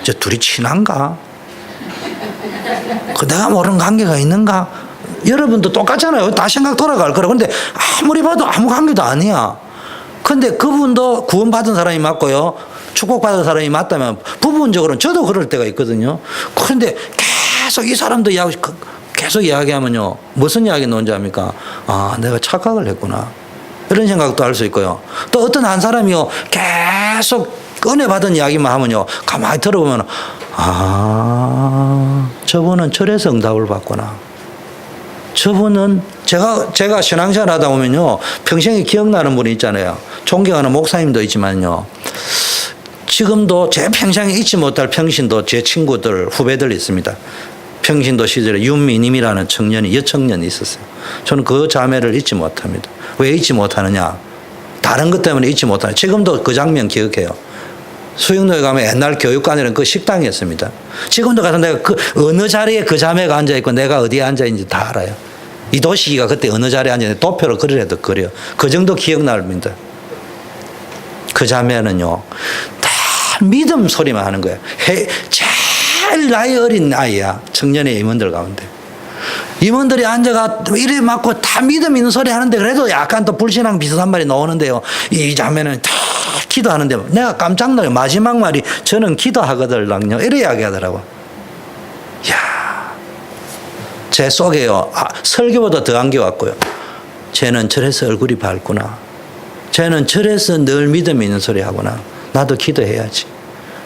저 둘이 친한가? 그 내가 모르는 관계가 있는가? 여러분도 똑같잖아요. 다 생각 돌아갈 거라. 근데 아무리 봐도 아무 관계도 아니야. 근데 그분도 구원받은 사람이 맞고요, 축복받은 사람이 맞다면 부분적으로는 저도 그럴 때가 있거든요. 그런데 계속 이 사람도 계속 이야기하면요, 무슨 이야기 나온지 압니까? 아, 내가 착각을 했구나, 이런 생각도 할 수 있고요. 또 어떤 한 사람이요, 계속 은혜 받은 이야기만 하면요, 가만히 들어보면, 아, 저분은 절에서 응답을 받구나. 저분은 제가 신앙생활 하다 보면요, 평생에 기억나는 분이 있잖아요. 존경하는 목사님도 있지만요, 지금도 제 평생에 잊지 못할 평신도 제 친구들, 후배들 있습니다. 평신도 시절에 윤미님이라는 청년이, 여청년이 있었어요. 저는 그 자매를 잊지 못합니다. 왜 잊지 못하느냐? 다른 것 때문에 잊지 못하느냐? 지금도 그 장면 기억해요. 수영로에 가면 옛날 교육관이라는 그 식당이었습니다. 지금도 가서 내가 그 어느 자리에 그 자매가 앉아있고 내가 어디에 앉아있는지 다 알아요. 이 도시기가 그때 어느 자리에 앉아있는지 도표로 그리라도 그려요. 그 정도 기억납니다. 그 자매는요, 다 믿음 소리만 하는 거예요. 제일 나이 어린 아이야. 청년의 임원들 가운데. 임원들이 앉아가 이래 맞고 다 믿음 있는 소리 하는데, 그래도 약간 또 불신앙 비슷한 말이 나오는데요, 이 자매는 다 기도하는데 내가 깜짝 놀라요. 마지막 말이 저는 기도하거든요, 이래 이야기하더라고. 이야, 제 속에요, 설교보다 더한 게 왔고요, 쟤는 절에서 얼굴이 밝구나, 쟤는 절에서 늘 믿음이 있는 소리 하구나, 나도 기도해야지.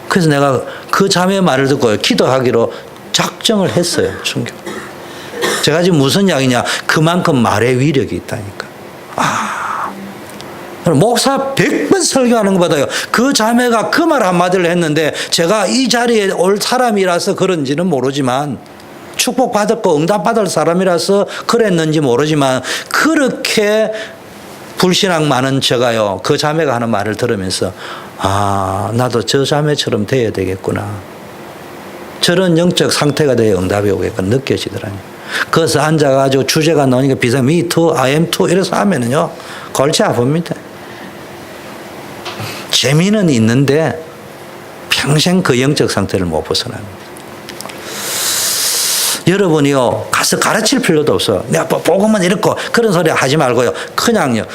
그래서 내가 그 자매의 말을 듣고 기도하기로 작정을 했어요. 충격. 제가 지금 무슨 이야기냐, 그만큼 말의 위력이 있다니까. 목사 100번 설교하는 것보다요, 그 자매가 그 말 한마디를 했는데, 제가 이 자리에 올 사람이라서 그런지는 모르지만, 축복받았고 응답받을 사람이라서 그랬는지 모르지만, 그렇게 불신앙 많은 제가요, 그 자매가 하는 말을 들으면서, 아, 나도 저 자매처럼 돼야 되겠구나, 저런 영적 상태가 돼야 응답이 오겠구나 느껴지더라고요. 그래서 앉아가지고 주제가 나오니까 비슷한 me too, I am too 이래서 하면은요, 골치 아픕니다. 재미는 있는데 평생 그 영적 상태를 못 벗어납니다. 여러분이요, 가서 가르칠 필요도 없어. 내가 복음은 이렇고 그런 소리 하지 말고요, 그냥요,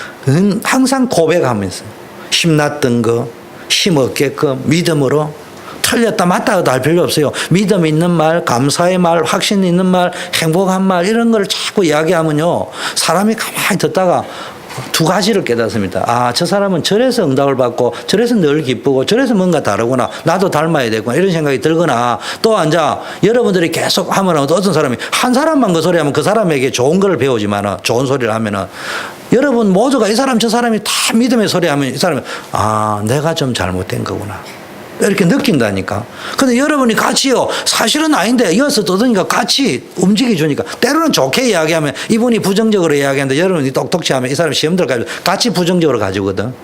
항상 고백하면서 힘났던 거, 힘 없게끔 믿음으로 다 틀렸다 맞다도 할 필요 없어요. 믿음 있는 말, 감사의 말, 확신 있는 말, 행복한 말 이런 걸 자꾸 이야기하면요. 사람이 가만히 듣다가 두 가지를 깨닫습니다. 아, 저 사람은 저래서 응답을 받고 저래서 늘 기쁘고 저래서 뭔가 다르구나. 나도 닮아야 되구나. 이런 생각이 들거나 또 앉아 여러분들이 계속 하면 어떤 사람이 한 사람만 그 소리 하면 그 사람에게 좋은 걸 배우지만 좋은 소리를 하면은 여러분 모두가 이 사람 저 사람이 다 믿음의 소리 하면 이 사람이 아, 내가 좀 잘못된 거구나. 이렇게 느낀다니까. 근데 여러분이 같이요. 사실은 아닌데 이어서 떠드니까 같이 움직여 주니까 때로는 좋게 이야기하면 이분이 부정적으로 이야기하는데 여러분이 똑똑치 하면 이 사람이 시험 들어가지고 같이 부정적으로 가지거든.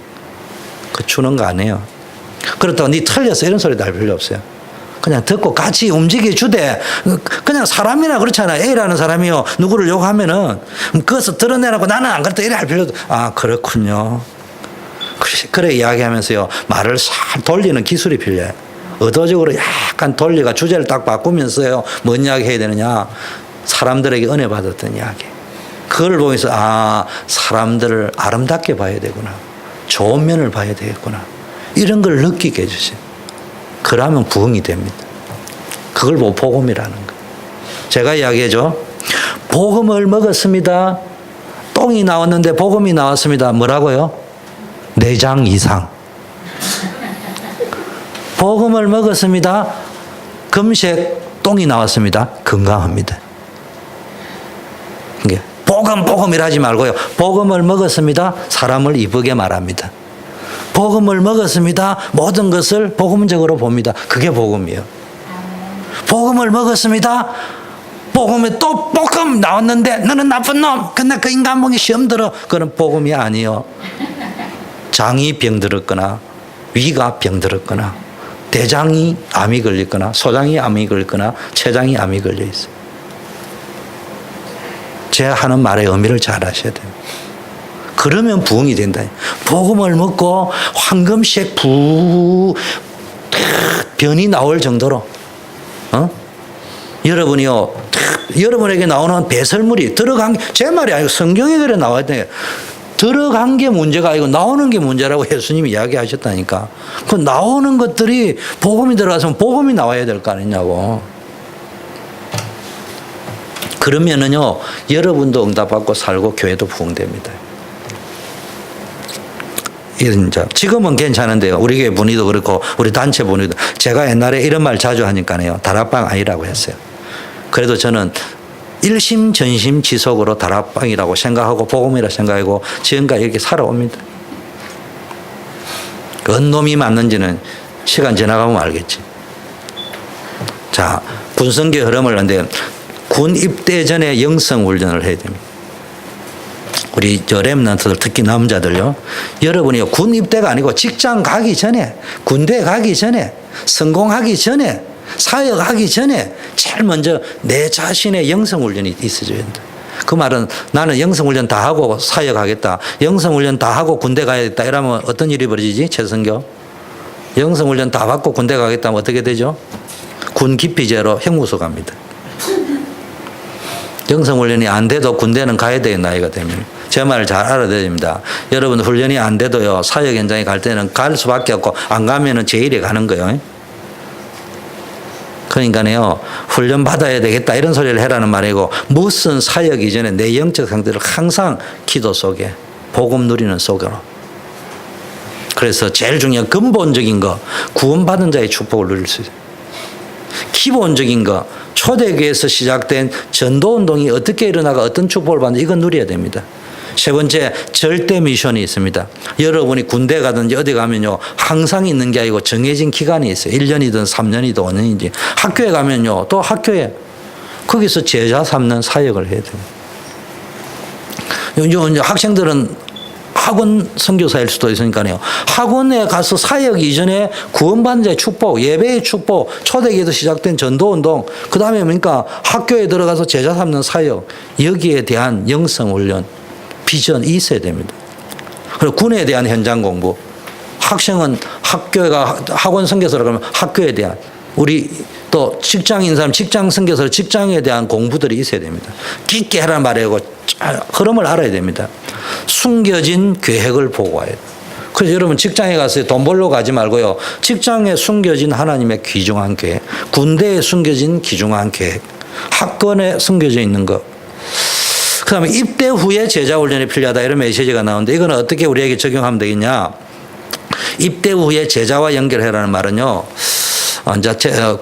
그 주는 거 아니에요. 그렇다고 니 틀렸어 이런 소리 할 필요 없어요. 그냥 듣고 같이 움직여 주되 그냥 사람이나 그렇잖아. A라는 사람이요. 누구를 욕하면은 그것을 드러내라고 나는 안 그랬다 이래 할 필요도 아 그렇군요. 그래 이야기하면서요 말을 싹 돌리는 기술이 필요해. 의도적으로 약간 돌리가 주제를 딱 바꾸면서요 뭔 이야기 해야 되느냐 사람들에게 은혜 받았던 이야기 그걸 보면서 아 사람들을 아름답게 봐야 되구나 좋은 면을 봐야 되겠구나 이런 걸 느끼게 해주세요. 그러면 부흥이 됩니다. 그걸 보고 복음이라는 거. 제가 이야기해줘. 복음을 먹었습니다. 똥이 나왔는데 복음이 나왔습니다. 뭐라고요? 내장 이상. 복음을 먹었습니다. 금색 똥이 나왔습니다. 건강합니다. 이게 복음이라 하지 말고요. 복음을 먹었습니다. 사람을 이쁘게 말합니다. 복음을 먹었습니다. 모든 것을 복음적으로 봅니다. 그게 복음이에요. 복음을 먹었습니다. 복음에 또 복음 나왔는데 너는 나쁜 놈. 근데 그 인간봉이 시험 들어. 그건 복음이 아니에요. 장이 병들었거나 위가 병들었거나 대장이 암이 걸렸거나 소장이 암이 걸렸거나 췌장이 암이 걸려 있어요. 제가 하는 말의 의미를 잘 아셔야 돼요. 그러면 부흥이 된다. 복음을 먹고 황금색 변이 나올 정도로 여러분이요 여러분에게 나오는 배설물이 들어간 제 말이 아니고 성경에 그래 나와야 돼요. 들어간 게 문제가 아니고 나오는 게 문제라고 예수님이 이야기하셨다니까. 그 나오는 것들이 복음이 들어가서 복음이 나와야 될 거 아니냐고. 그러면은요 여러분도 응답받고 살고 교회도 부흥됩니다. 지금은 괜찮은데요. 우리 교회 분위기도 그렇고 우리 단체 분위기도 제가 옛날에 이런 말 자주 하니까요. 다락방 아니라고 했어요. 그래도 저는 일심전심지속으로 다락방이라고 생각하고 복음이라고 생각하고 지금까지 이렇게 살아옵니다. 어느 놈이 맞는지는 시간 지나가면 알겠지. 자, 군성계 흐름을 하는데 군 입대 전에 영성훈련을 해야 됩니다. 우리 저 렘넌트들 특히 남자들요. 여러분이 군 입대가 아니고 직장 가기 전에 군대 가기 전에 성공하기 전에 사역하기 전에 제일 먼저 내 자신의 영성훈련이 있어줘야 된다. 그 말은 나는 영성훈련 다 하고 사역하겠다. 영성훈련 다 하고 군대 가야겠다. 이러면 어떤 일이 벌어지지? 최선교. 영성훈련 다 받고 군대 가겠다 하면 어떻게 되죠? 군 기피제로 형무소 갑니다. 영성훈련이 안 돼도 군대는 가야 되는 나이가 되면 제 말을 잘 알아야 됩니다. 여러분 훈련이 안 돼도요 사역 현장에 갈 때는 갈 수밖에 없고 안 가면은 제일에 가는 거예요. 그러니까요 훈련 받아야 되겠다 이런 소리를 해라는 말이고 무슨 사역 이전에 내 영적 상태를 항상 기도 속에 복음 누리는 속으로. 그래서 제일 중요한 근본적인 거 구원받은 자의 축복을 누릴 수 있어요. 기본적인 거 초대교회에서 시작된 전도운동이 어떻게 일어나가 어떤 축복을 받는지 이건 누려야 됩니다. 세 번째 절대 미션이 있습니다. 여러분이 군대 가든지 어디 가면요 항상 있는 게 아니고 정해진 기간이 있어요. 1년이든 3년이든 5년인지 학교에 가면요 또 학교에 거기서 제자 삼는 사역을 해야 됩니다. 이제 학생들은 학원 선교사일 수도 있으니까요. 학원에 가서 사역 이전에 구원받는 자의 축복, 예배의 축복, 초대기에서 시작된 전도운동, 그 다음에 뭡니까? 학교에 들어가서 제자 삼는 사역, 여기에 대한 영성훈련, 비전이 있어야 됩니다. 그리고 군에 대한 현장 공부, 학생은 학교가 학원 선교사로 가면 학교에 대한 우리 또 직장인 사람 직장 선교사로 직장에 대한 공부들이 있어야 됩니다. 깊게 하란 말이고 흐름을 알아야 됩니다. 숨겨진 계획을 보고해야 돼요. 그래서 여러분 직장에 가서 돈 벌러 가지 말고요. 직장에 숨겨진 하나님의 귀중한 계획, 군대에 숨겨진 귀중한 계획, 학권에 숨겨져 있는 것. 그 다음에 입대 후에 제자 훈련이 필요하다 이런 메시지가 나오는데 이거는 어떻게 우리에게 적용하면 되겠냐. 입대 후에 제자와 연결해라는 말은요. 이제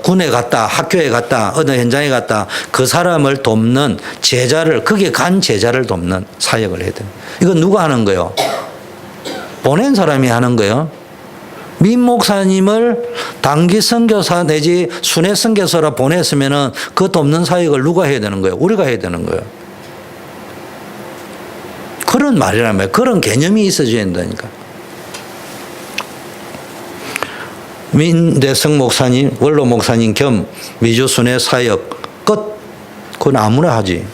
군에 갔다, 학교에 갔다, 어느 현장에 갔다 그 사람을 돕는 제자를, 거기에 간 제자를 돕는 사역을 해야 돼요. 이건 누가 하는 거예요? 보낸 사람이 하는 거예요. 민 목사님을 단기 선교사 내지 순회 선교사라 보냈으면은 그 돕는 사역을 누가 해야 되는 거예요? 우리가 해야 되는 거예요. 그런 말이란 말이에요. 그런 개념이 있어줘야 된다니까. 민대성 목사님, 원로 목사님 겸 미주 순회 사역 끝. 그건 아무나 하지.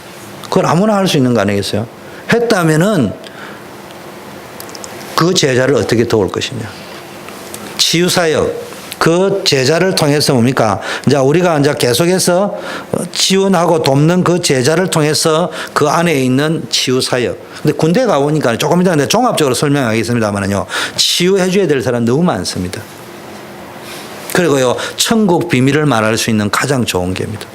그건 아무나 할 수 있는 거 아니겠어요? 했다면은 그 제자를 어떻게 도울 것이냐. 치유 사역. 그 제자를 통해서 뭡니까? 이제 우리가 이제 계속해서 지원하고 돕는 그 제자를 통해서 그 안에 있는 치유 사역. 근데 군대 가보니까 조금 이따 종합적으로 설명하겠습니다만요. 치유해줘야 될 사람 너무 많습니다. 그리고요, 천국 비밀을 말할 수 있는 가장 좋은 게입니다.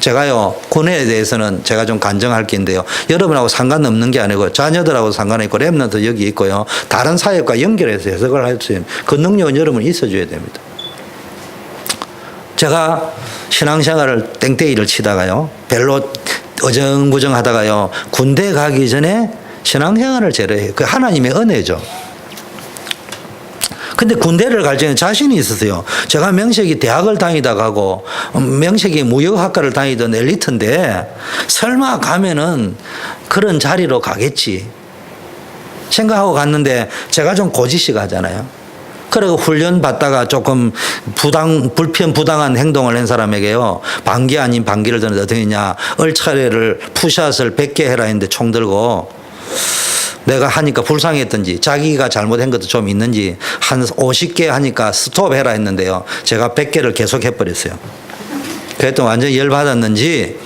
제가요, 군에 대해서는 제가 좀 간증할 게 있는데요. 여러분하고 상관없는 게 아니고 자녀들하고 상관있고 렘넌트 여기 있고요. 다른 사역과 연결해서 해석을 할 수 있는 그 능력은 여러분이 있어줘야 됩니다. 제가 신앙생활을 땡땡이를 치다가요. 별로 어정부정 하다가요. 군대 가기 전에 신앙생활을 제로해요. 그 하나님의 은혜죠. 근데 군대를 갈 적에 자신이 있었어요. 제가 명색이 대학을 다니다가 하고 명색이 무역학과를 다니던 엘리트인데 설마 가면은 그런 자리로 가겠지 생각하고 갔는데 제가 좀 고지식 하잖아요. 그리고 훈련 받다가 조금 부당한 행동을 한 사람에게요. 반기 아닌 반기를 드는데 어떻게 했냐. 얼차례를 푸샷을 100개 해라 했는데 총 들고 내가 하니까 불쌍했던지 자기가 잘못한 것도 좀 있는지 한 50개 하니까 스톱해라 했는데요. 제가 100개를 계속 해버렸어요. 그랬더니 완전 열받았는지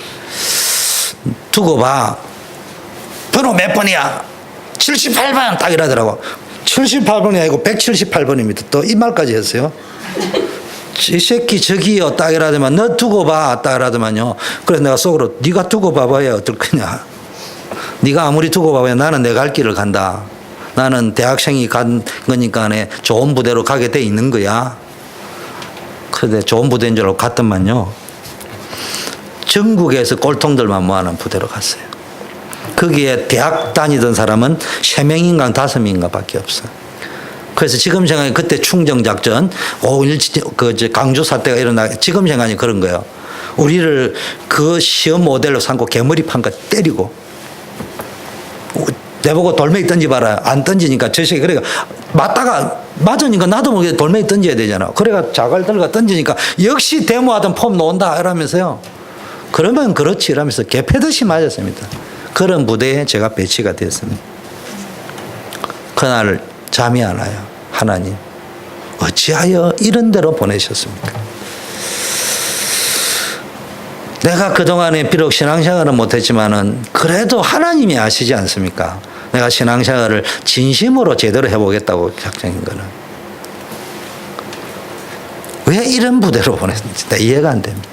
두고 봐. 번호 몇 번이야? 78번 딱 이러더라고. 78번이 아니고 178번입니다. 또 이 말까지 했어요. 이 새끼 저기요 딱 이러더만 너 두고 봐 딱 이러더만요. 그래서 내가 속으로 네가 두고 봐봐야 어떨 거냐. 네가 아무리 두고 봐봐야 나는 내 갈 길을 간다. 나는 대학생이 간 거니까 좋은 부대로 가게 돼 있는 거야. 그런데 좋은 부대인 줄 알고 갔더만요. 전국에서 꼴통들만 모아놓은 부대로 갔어요. 거기에 대학 다니던 사람은 3명인가 5명인가 밖에 없어요. 그래서 지금 생각에 그때 충정작전, 5.17 강주 사태가 일어나, 지금 생각이 그런 거예요. 우리를 그 시험 모델로 삼고 개머리판까 때리고, 내보고 돌멩이 던져봐라. 안 던지니까 저 새끼, 그러니까 맞으니까 나도 모르게 돌멩이 던져야 되잖아. 그래가 자갈 들고 던지니까 역시 데모하던 폼 놓은다. 이러면서요. 그러면 그렇지. 이러면서 개패듯이 맞았습니다. 그런 부대에 제가 배치가 됐습니다. 그날 잠이 안 와요. 하나님 어찌하여 이런 데로 보내셨습니까? 내가 그동안에 비록 신앙생활은 못했지만은 그래도 하나님이 아시지 않습니까? 내가 신앙생활을 진심으로 제대로 해보겠다고 작정인 거는. 왜 이런 부대로 보냈는지 나 이해가 안 됩니다.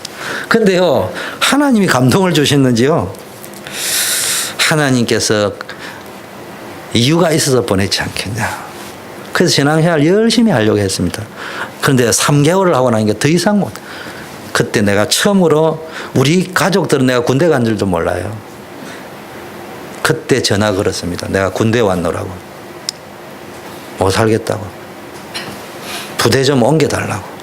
근데요, 하나님이 감동을 주셨는지요? 하나님께서 이유가 있어서 보냈지 않겠냐. 그래서 신앙생활 열심히 하려고 했습니다. 그런데 3개월을 하고 나니까 더 이상 못. 그때 내가 처음으로 우리 가족들은 내가 군대 간 줄도 몰라요. 그때 전화 걸었습니다. 내가 군대 왔노라고. 못 살겠다고. 부대 좀 옮겨달라고.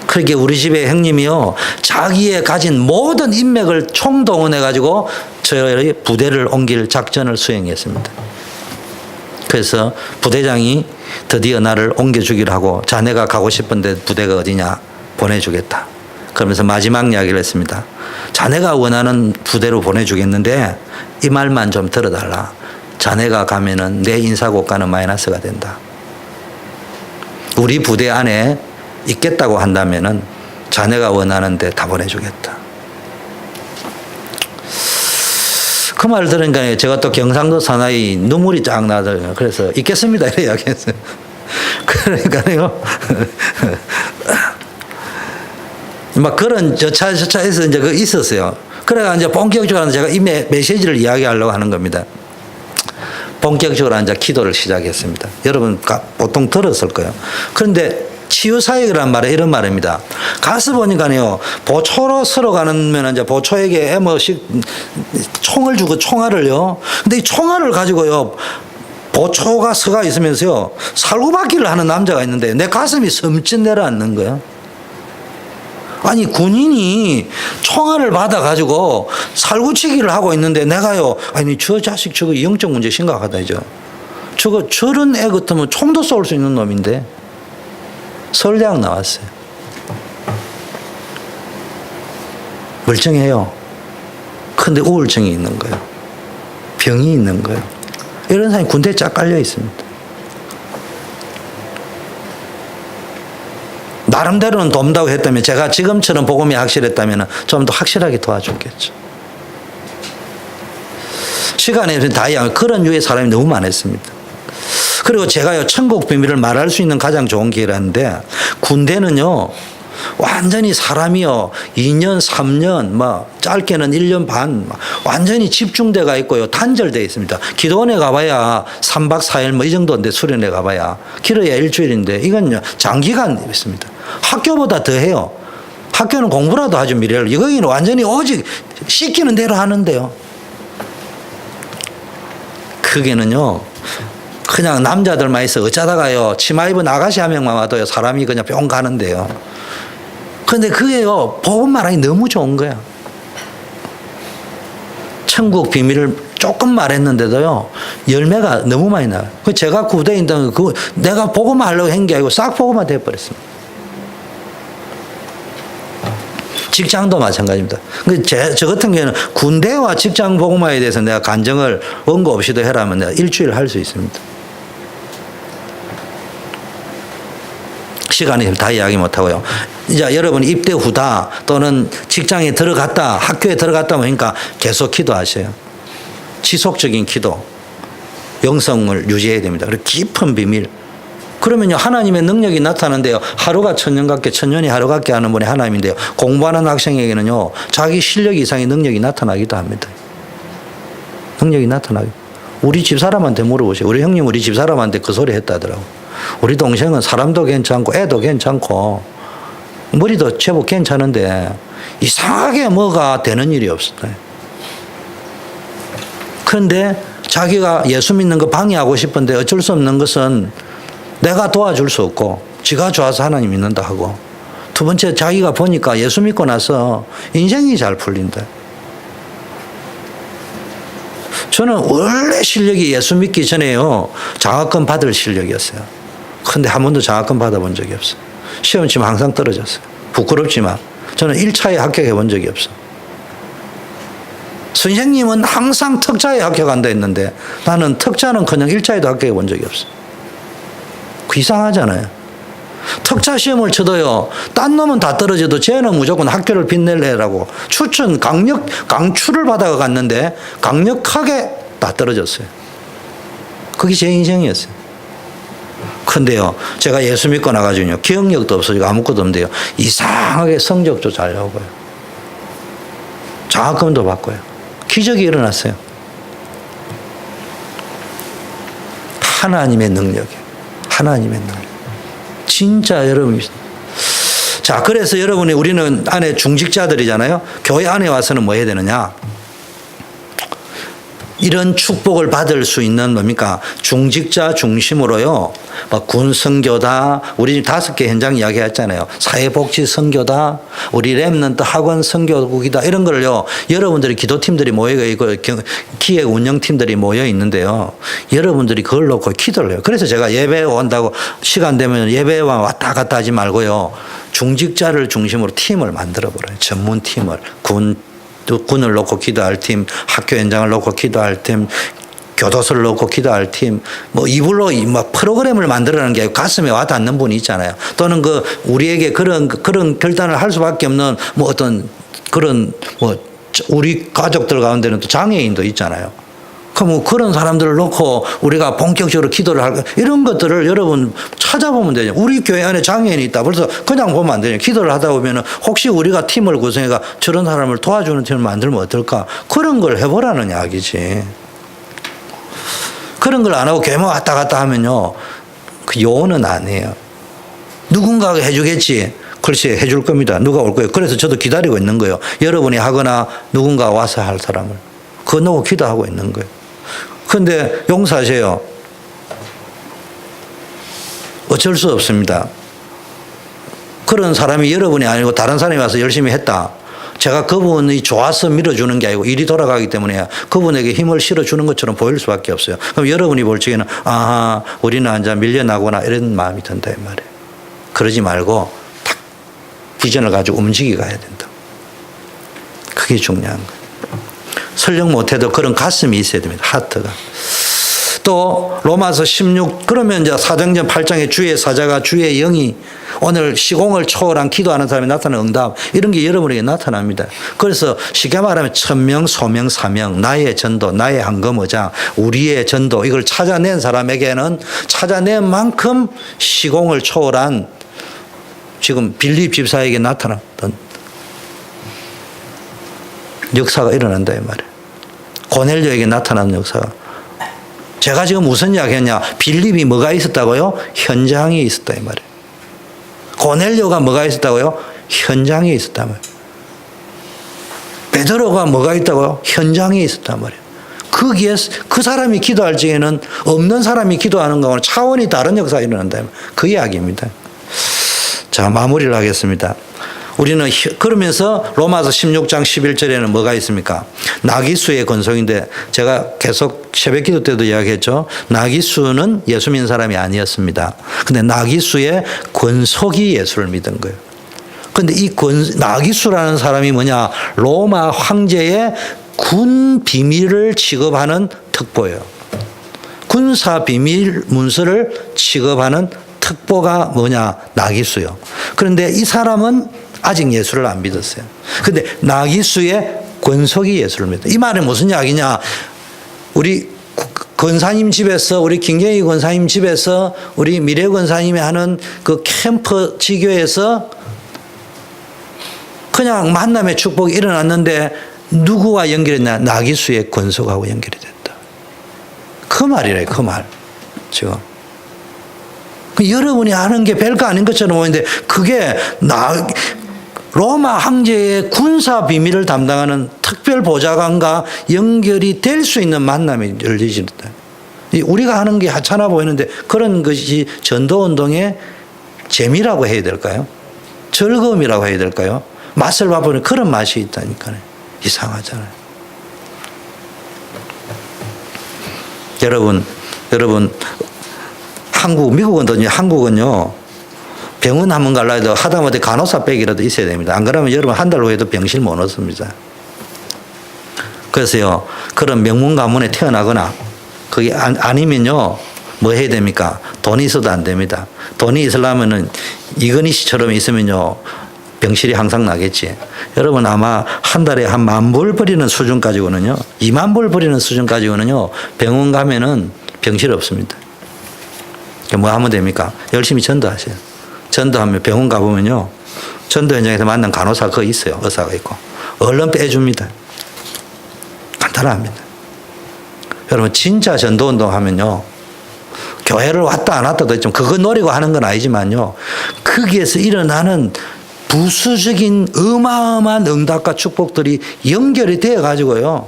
그렇게 우리 집에 형님이요, 자기의 가진 모든 인맥을 총동원해가지고 저희 부대를 옮길 작전을 수행했습니다. 그래서 부대장이 드디어 나를 옮겨주기로 하고, 자네가 가고 싶은데 부대가 어디냐 보내주겠다. 그러면서 마지막 이야기를 했습니다. 자네가 원하는 부대로 보내주겠는데 이 말만 좀 들어달라. 자네가 가면은 내 인사고과는 마이너스가 된다. 우리 부대 안에 있겠다고 한다면은 자네가 원하는 데 다 보내주겠다. 그 말 들으니까 제가 또 경상도 사나이 눈물이 쫙 나더라고요. 그래서 있겠습니다. 이렇게 이야기했어요. 그러니까요. 막 그런 저차에서 이제 그 있었어요. 그래가 이제 본격적으로 제가 이 메시지를 이야기하려고 하는 겁니다. 본격적으로 이제 기도를 시작했습니다. 여러분 보통 들었을 거예요. 그런데 치유사역이란 말에 이런 말입니다. 가서 보니까요, 보초로 서로 가면 이제 보초에게 뭐씩 총을 주고 총알을요. 근데 이 총알을 가지고요, 보초가 서가 있으면서요, 살구받기를 하는 남자가 있는데 내 가슴이 섬찟 내려앉는 거예요. 아니, 군인이 총알을 받아가지고 살구치기를 하고 있는데 내가요, 아니, 저 자식 저거 영적 문제 심각하다, 이죠. 저런 애 같으면 총도 쏠 수 있는 놈인데. 서울대학 나왔어요. 멀쩡해요. 근데 우울증이 있는 거예요. 병이 있는 거예요. 이런 사람이 군대에 쫙 깔려 있습니다. 나름대로는 돕는다고 했다면 제가 지금처럼 복음이 확실했다면 좀 더 확실하게 도와줬겠죠. 시간에 다 이야기, 그런 유의 사람이 너무 많았습니다. 그리고 제가요, 천국 비밀을 말할 수 있는 가장 좋은 기회라는데, 군대는요, 완전히 사람이요, 2년, 3년, 짧게는 1년 반, 완전히 집중돼가 있고요, 단절되어 있습니다. 기도원에 가봐야 3박 4일 이 정도인데, 수련회 가봐야. 길어야 일주일인데, 이건요, 장기간 있습니다. 학교보다 더 해요. 학교는 공부라도 하죠, 미래를. 여기는 완전히 오직 시키는 대로 하는데요. 그게는요, 그냥 남자들만 있어 어쩌다가요, 치마 입은 아가씨 한 명만 와도요, 사람이 그냥 뿅 가는데요. 근데 그게요, 복음 말하기 너무 좋은 거야. 천국 비밀을 조금 말했는데도요, 열매가 너무 많이 나요. 제가 구대에 있던 내가 복음 하려고 한 게 아니고 싹 복음화 돼버렸습니다. 직장도 마찬가지입니다. 저 같은 경우에는 군대와 직장 복음화에 대해서 내가 간증을 원고 없이도 해라면 내가 일주일 할 수 있습니다. 시간이 다 이야기 못하고요. 이제 여러분이 입대 후다 또는 직장에 들어갔다, 학교에 들어갔다 보니까 계속 기도하셔요. 지속적인 기도, 영성을 유지해야 됩니다. 그리고 깊은 비밀. 그러면요, 하나님의 능력이 나타나는데요, 하루가 천년 같게, 천년이 하루 같게 하는 분이 하나님인데요, 공부하는 학생에게는요, 자기 실력 이상의 능력이 나타나기도 합니다. 능력이 나타나기. 우리 집사람한테 물어보세요. 우리 형님 우리 집사람한테 그 소리 했다더라고. 우리 동생은 사람도 괜찮고 애도 괜찮고 머리도 제법 괜찮은데 이상하게 뭐가 되는 일이 없었다. 그런데 자기가 예수 믿는 거 방해하고 싶은데 어쩔 수 없는 것은 내가 도와줄 수 없고 지가 좋아서 하나님 믿는다 하고, 두 번째 자기가 보니까 예수 믿고 나서 인생이 잘 풀린다. 저는 원래 실력이 예수 믿기 전에요, 장학금 받을 실력이었어요. 근데 한 번도 장학금 받아본 적이 없어요. 시험 치면 항상 떨어졌어요. 부끄럽지만 저는 1차에 합격해 본 적이 없어요. 선생님은 항상 특차에 합격한다 했는데 나는 특차는커녕 1차에도 합격해 본 적이 없어요. 그 이상하잖아요. 특차 시험을 쳐도요, 딴 놈은 다 떨어져도 쟤는 무조건 학교를 빛낼래라고 강추를 받아가 갔는데 강력하게 다 떨어졌어요. 그게 제 인생이었어요. 근데요, 제가 예수 믿고 나가지고요, 기억력도 없어지고 아무것도 없는데요, 이상하게 성적도 잘 나오고요, 장학금도 받고요, 기적이 일어났어요. 하나님의 능력이에요. 하나님의 능력. 진짜 여러분. 자, 그래서 여러분이 우리는 안에 중직자들이잖아요. 교회 안에 와서는 뭐 해야 되느냐? 이런 축복을 받을 수 있는 뭡니까? 중직자 중심으로요, 군 선교다, 우리 5개 현장 이야기했잖아요. 사회복지 선교다, 우리 렘넌트 학원 선교국이다, 이런 걸요, 여러분들이 기도팀들이 모여 있고 기획 운영팀들이 모여 있는데요, 여러분들이 그걸 놓고 기도를 해요. 그래서 제가 예배 온다고 시간 되면 예배와 왔다 갔다 하지 말고요, 중직자를 중심으로 팀을 만들어 버려요. 전문팀을. 군을 놓고 기도할 팀, 학교 현장을 놓고 기도할 팀, 교도소를 놓고 기도할 팀, 이불로 프로그램을 만들어내는 게 가슴에 와 닿는 분이 있잖아요. 또는 우리에게 그런 결단을 할 수밖에 없는 어떤 그런 우리 가족들 가운데는 또 장애인도 있잖아요. 그럼 그런 사람들을 놓고 우리가 본격적으로 기도를 할까? 이런 것들을 여러분 찾아보면 되죠. 우리 교회 안에 장애인이 있다. 벌써 그냥 보면 안 되죠. 기도를 하다 보면 혹시 우리가 팀을 구성해가 저런 사람을 도와주는 팀을 만들면 어떨까? 그런 걸 해보라는 이야기지. 그런 걸 안 하고 교회만 왔다 갔다 하면요. 그 요원은 아니에요. 누군가가 해주겠지. 글쎄 해줄 겁니다. 누가 올 거예요. 그래서 저도 기다리고 있는 거예요. 여러분이 하거나 누군가 와서 할 사람을. 그거 놓고 기도하고 있는 거예요. 그런데 용서하세요. 어쩔 수 없습니다. 그런 사람이 여러분이 아니고 다른 사람이 와서 열심히 했다. 제가 그분이 좋아서 밀어주는 게 아니고 일이 돌아가기 때문에 그분에게 힘을 실어주는 것처럼 보일 수밖에 없어요. 그럼 여러분이 볼 적에는 아하 우리는 이제 밀려나거나 이런 마음이 든다 이 말이에요. 그러지 말고 딱 비전을 가지고 움직이 가야 된다. 그게 중요한 거예요. 설령 못해도 그런 가슴이 있어야 됩니다. 하트가. 또 로마서 16 그러면 이제 사도행전 8장에 주의 사자가 주의 영이 오늘 시공을 초월한 기도하는 사람이 나타나는 응답 이런 게 여러분에게 나타납니다. 그래서 쉽게 말하면 천명 소명 사명 나의 전도 나의 한검의장 우리의 전도 이걸 찾아낸 사람에게는 찾아낸 만큼 시공을 초월한 지금 빌립 집사에게 나타났던 역사가 일어난다 이 말이에요. 고넬료에게 나타난 역사가. 제가 지금 무슨 이야기했냐. 빌립이 뭐가 있었다고요? 현장에 있었다 이 말이에요. 고넬료가 뭐가 있었다고요? 현장에 있었단 말이에요. 베드로가 뭐가 있다고요? 현장에 있었단 말이에요. 거기에 그 사람이 기도할 적에는 없는 사람이 기도하는 거하고는 차원이 다른 역사가 일어난다. 그 이야기입니다. 자, 마무리를 하겠습니다. 우리는 그러면서 로마서 16장 11절에는 뭐가 있습니까? 나기수의 권속인데 제가 계속 새벽 기도 때도 이야기했죠. 나기수는 예수 믿는 사람이 아니었습니다. 근데 나기수의 권속이 예수를 믿은 거예요. 근데 이 나기수라는 사람이 뭐냐? 로마 황제의 군 비밀을 취급하는 특보예요. 군사 비밀 문서를 취급하는 특보가 뭐냐? 나기수요. 그런데 이 사람은 아직 예수를 안 믿었어요. 근데 나기수의 권속이 예수를 믿었다. 이 말은 무슨 이야기냐? 우리 권사님 집에서 우리 김경희 권사님 집에서 우리 미래 권사님이 하는 그 캠프 지교에서 그냥 만남의 축복이 일어났는데 누구와 연결했냐? 나기수의 권속하고 연결이 됐다. 그 말이래, 그 말. 지금. 여러분이 아는 게 별거 아닌 것처럼 보이는데 그게 로마 황제의 군사 비밀을 담당하는 특별 보좌관과 연결이 될 수 있는 만남이 열리지다. 우리가 하는 게 하찮아 보이는데 그런 것이 전도운동의 재미라고 해야 될까요? 즐거움이라고 해야 될까요? 맛을 봐보니 그런 맛이 있다니까요. 이상하잖아요. 여러분, 한국은요, 병원 한번 갈라 해도 하다못해 간호사 백이라도 있어야 됩니다. 안 그러면 여러분 한 달 후에도 병실 못 얻습니다. 그래서요, 그런 명문 가문에 태어나거나, 그게 아니면요, 뭐 해야 됩니까? 돈이 있어도 안 됩니다. 돈이 있으려면은 이건희 씨처럼 있으면요, 병실이 항상 나겠지. 여러분 아마 한 달에 한 10,000불 버리는 수준까지고는요, 20,000불 버리는 수준까지고는요, 병원 가면은 병실 없습니다. 뭐 하면 됩니까? 열심히 전도하세요. 전도하면 병원 가보면요, 전도 현장에서 만난 간호사 거기 있어요. 의사가 있고. 얼른 빼줍니다. 간단합니다. 여러분 진짜 전도운동 하면요, 교회를 왔다 안 왔다도 있지만 그거 노리고 하는 건 아니지만요, 거기에서 일어나는 부수적인 어마어마한 응답과 축복들이 연결이 되어 가지고요,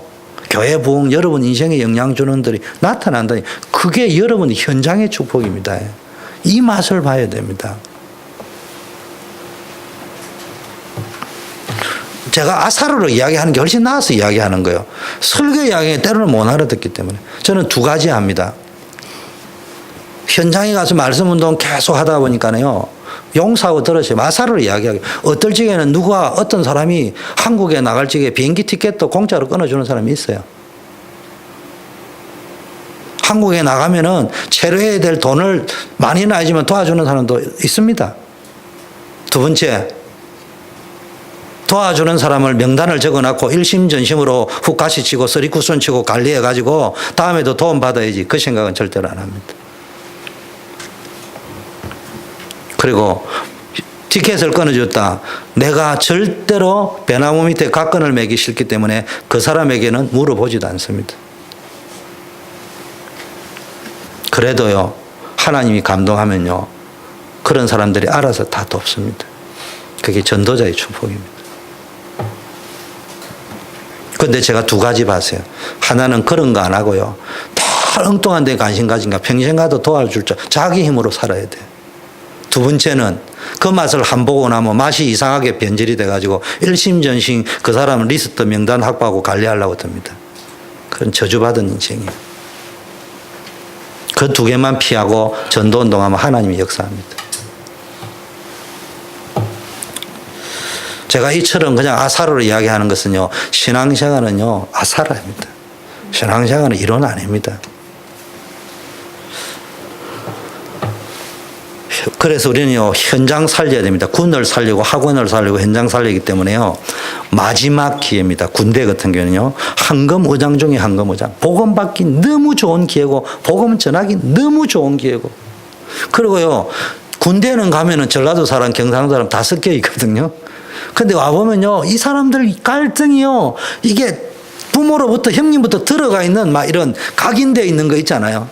교회 부흥, 여러분 인생에 영향 주는 들이 나타난다니, 그게 여러분 현장의 축복입니다. 이 맛을 봐야 됩니다. 제가 아사르로 이야기하는 게 훨씬 나아서 이야기하는 거예요. 설교 이야기 때로는 못 알아듣기 때문에. 저는 두 가지 합니다. 현장에 가서 말씀 운동 계속 하다 보니까요, 용서하고 들으세요. 아사르로 이야기하고. 어떨 적에는 누가, 어떤 사람이 한국에 나갈 적에 비행기 티켓도 공짜로 끊어주는 사람이 있어요. 한국에 나가면은 체류해야 될 돈을 많이 나지만 도와주는 사람도 있습니다. 두 번째, 도와주는 사람을 명단을 적어놨고 일심전심으로 훅가시 치고 쓰리쿠션 치고 관리해가지고 다음에도 도움 받아야지, 그 생각은 절대로 안 합니다. 그리고 티켓을 끊어줬다. 내가 절대로 배나무 밑에 각건을 매기 싫기 때문에 그 사람에게는 물어보지도 않습니다. 그래도요, 하나님이 감동하면요, 그런 사람들이 알아서 다 돕습니다. 그게 전도자의 축복입니다. 그런데 제가 두 가지 봤어요. 하나는 그런 거 안 하고요, 다 엉뚱한 데 관심 가진가 평생 가도 도와줄 줄 자기 힘으로 살아야 돼요. 두 번째는 그 맛을 한 보고 나면 맛이 이상하게 변질이 돼가지고 일심전심 그 사람 리스트 명단 확보하고 관리하려고 듭니다. 그건 저주받은 인생이에요. 그 두 개만 피하고 전도운동하면 하나님이 역사합니다. 제가 이처럼 그냥 아사로로 이야기하는 것은요, 신앙생활은요, 아사라입니다. 신앙생활은 이론 아닙니다. 그래서 우리는요, 현장 살려야 됩니다. 군을 살리고 학원을 살리고 현장 살리기 때문에요, 마지막 기회입니다. 군대 같은 경우는요, 황금의장 중에 황금의장. 복음 받기 너무 좋은 기회고, 복음 전하기 너무 좋은 기회고. 그리고요, 군대는 가면은 전라도 사람, 경상도 사람 다 섞여 있거든요. 근데 와보면요, 이 사람들 갈등이요, 이게 부모로부터, 형님부터 들어가 있는 막 이런 각인되어 있는 거 있잖아요.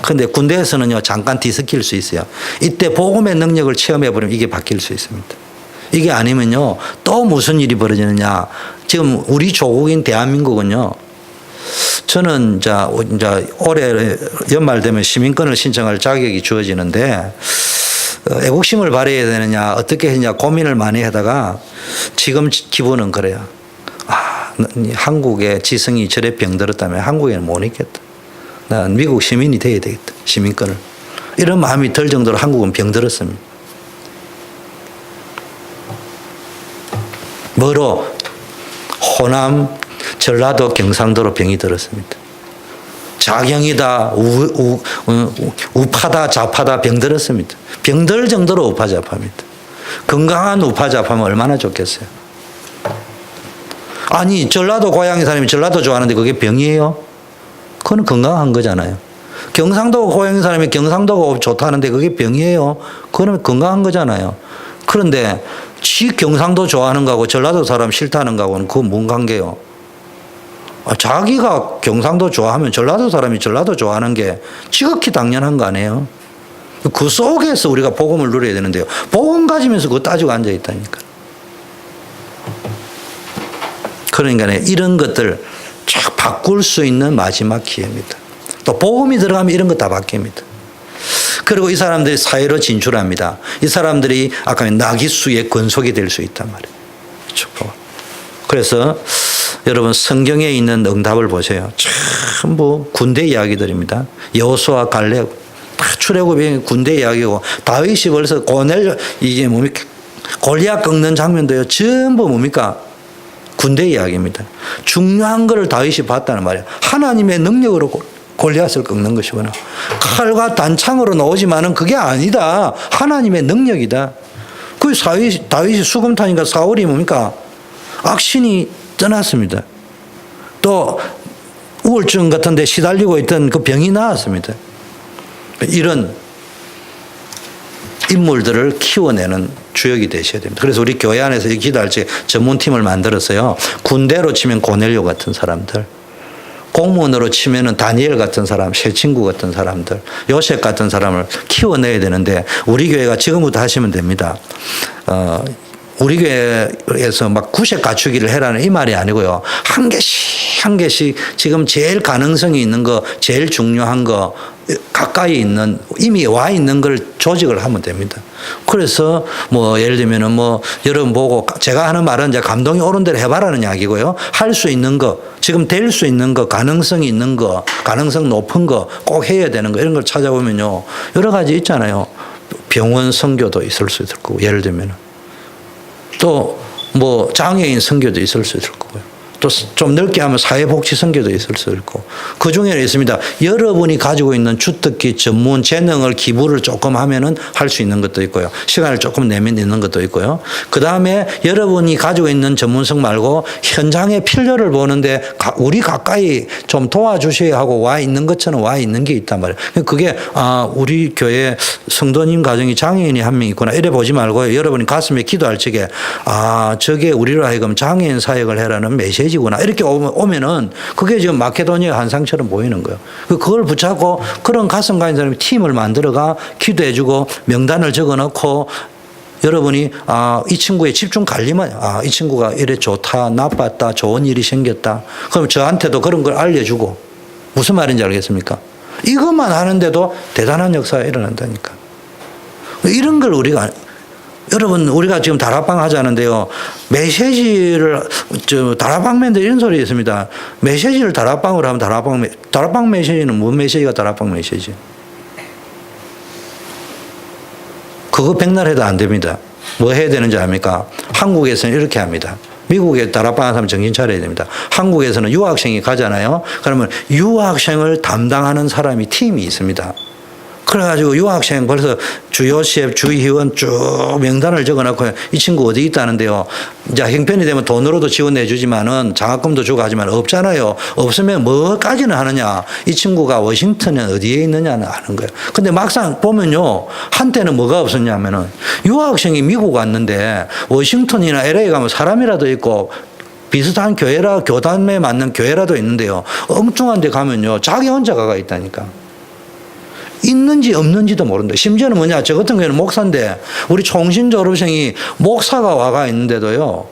근데 군대에서는요, 잠깐 뒤섞일 수 있어요. 이때 복음의 능력을 체험해버리면 이게 바뀔 수 있습니다. 이게 아니면요, 또 무슨 일이 벌어지느냐. 지금 우리 조국인 대한민국은요, 저는 이제 올해 연말 되면 시민권을 신청할 자격이 주어지는데, 애국심을 발휘해야 되느냐, 어떻게 했냐 고민을 많이 하다가 지금 기분은 그래요. 아, 한국의 지성이 저래 병들었다면 한국에는 못 있겠다. 난 미국 시민이 돼야 되겠다. 시민권을. 이런 마음이 들 정도로 한국은 병들었습니다. 뭐로? 호남, 전라도, 경상도로 병이 들었습니다. 자경이다, 우파다, 좌파다 병들었습니다. 병들 정도로 우파좌파입니다. 건강한 우파좌파면 얼마나 좋겠어요. 아니, 전라도 고향의 사람이 전라도 좋아하는데 그게 병이에요? 그건 건강한 거잖아요. 경상도 고향의 사람이 경상도가 좋다는데 그게 병이에요? 그건 건강한 거잖아요. 그런데 지 경상도 좋아하는 거하고 전라도 사람 싫다는 거하고는 그건 뭔 관계예요? 자기가 경상도 좋아하면 전라도 사람이 전라도 좋아하는 게 지극히 당연한 거 아니에요? 그 속에서 우리가 복음을 누려야 되는데요. 복음 가지면서 그거 따지고 앉아있다니까. 그러니까 이런 것들 쫙 바꿀 수 있는 마지막 기회입니다. 또 복음이 들어가면 이런 거 다 바뀝니다. 그리고 이 사람들이 사회로 진출합니다. 이 사람들이 아까 나귀수의 권속이 될 수 있단 말이에요. 축복. 그래서 여러분 성경에 있는 응답을 보세요. 전부 군대 이야기들입니다. 여호수아, 갈렙, 출애굽이 군대 이야기고, 다윗이 벌써 이게 뭡니까? 골리앗 꺾는 장면도요, 전부 뭡니까? 군대 이야기입니다. 중요한 것을 다윗이 봤다는 말이에요. 하나님의 능력으로 골리앗을 꺾는 것이구나. 칼과 단창으로 나오지만은 그게 아니다. 하나님의 능력이다. 그 다윗이 수금 타니까 사울이 뭡니까? 악신이 떠났습니다. 또 우울증 같은 데 시달리고 있던 그 병이 나았습니다. 이런 인물들을 키워내는 주역이 되셔야 됩니다. 그래서 우리 교회 안에서 기도할 때 전문팀을 만들었어요. 군대로 치면 고넬료 같은 사람들, 공무원으로 치면은 다니엘 같은 사람, 새 친구 같은 사람들, 요셉 같은 사람을 키워내야 되는데, 우리 교회가 지금부터 하시면 됩니다. 우리 교회에서 막 구색 갖추기를 해라는 이 말이 아니고요. 한 개씩 지금 제일 가능성이 있는 거, 제일 중요한 거, 가까이 있는, 이미 와 있는 걸 조직을 하면 됩니다. 그래서 뭐 예를 들면은 뭐 여러분 보고 제가 하는 말은 이제 감동이 오른 대로 해봐라는 이야기고요. 할 수 있는 거, 지금 될 수 있는 거, 가능성이 있는 거, 가능성 높은 거, 꼭 해야 되는 거, 이런 걸 찾아보면요. 여러 가지 있잖아요. 병원 선교도 있을 수 있을 거고, 예를 들면은. 또 뭐 장애인 선교도 있을 수 있을 거고요. 또 좀 넓게 하면 사회복지선교도 있을 수 있고 그 중에는 있습니다. 여러분이 가지고 있는 주특기 전문 재능을 기부를 조금 하면은 할 수 있는 것도 있고요. 시간을 조금 내면 있는 것도 있고요. 그 다음에 여러분이 가지고 있는 전문성 말고 현장의 필요를 보는데 우리 가까이 좀 도와주셔야 하고 와 있는 것처럼 와 있는 게 있단 말이에요. 그게 우리 교회 성도님 가정이 장애인이 한 명 있구나 이래 보지 말고요. 여러분이 가슴에 기도할 적에 저게 우리로 하여금 장애인 사역을 해라는 메시지구나 이렇게 오면은 그게 지금 마케도니아 한상처럼 보이는 거예요. 그걸 붙잡고 그런 가슴 가진 사람이 팀을 만들어가 기도해주고 명단을 적어놓고 여러분이 이 친구의 집중 관리만 이 친구가 이래 좋다 나빴다 좋은 일이 생겼다 그럼 저한테도 그런 걸 알려주고 무슨 말인지 알겠습니까? 이것만 하는데도 대단한 역사가 일어난다니까. 이런 걸 여러분 우리가 지금 다락방 하자는데요. 메시지를 다락방맨들 이런 소리 있습니다. 메시지를 다락방으로 하면 다락방 메시지는 뭔 메시지가 다락방 메시지? 그거 백날 해도 안 됩니다. 뭐 해야 되는지 압니까? 한국에서는 이렇게 합니다. 미국에 다락방 하면 정신 차려야 됩니다. 한국에서는 유학생이 가잖아요. 그러면 유학생을 담당하는 사람이 팀이 있습니다. 그래가지고 유학생 벌써 주요셰프, 주희원 쭉 명단을 적어놓고 이 친구 어디 있다는데요. 이제 형편이 되면 돈으로도 지원해 주지만은 장학금도 주고 하지만 없잖아요. 없으면 뭐까지는 하느냐. 이 친구가 워싱턴에 어디에 있느냐는 아는 거예요. 근데 막상 보면요. 한때는 뭐가 없었냐면은 유학생이 미국 왔는데 워싱턴이나 LA 가면 사람이라도 있고 비슷한 교단에 맞는 교회라도 있는데요. 엉뚱한 데 가면요. 자기 혼자 가가 있다니까. 있는지 없는지도 모른다. 심지어는 뭐냐. 저 같은 경우에는 목사인데 우리 총신 졸업생이 목사가 와가 있는데도요.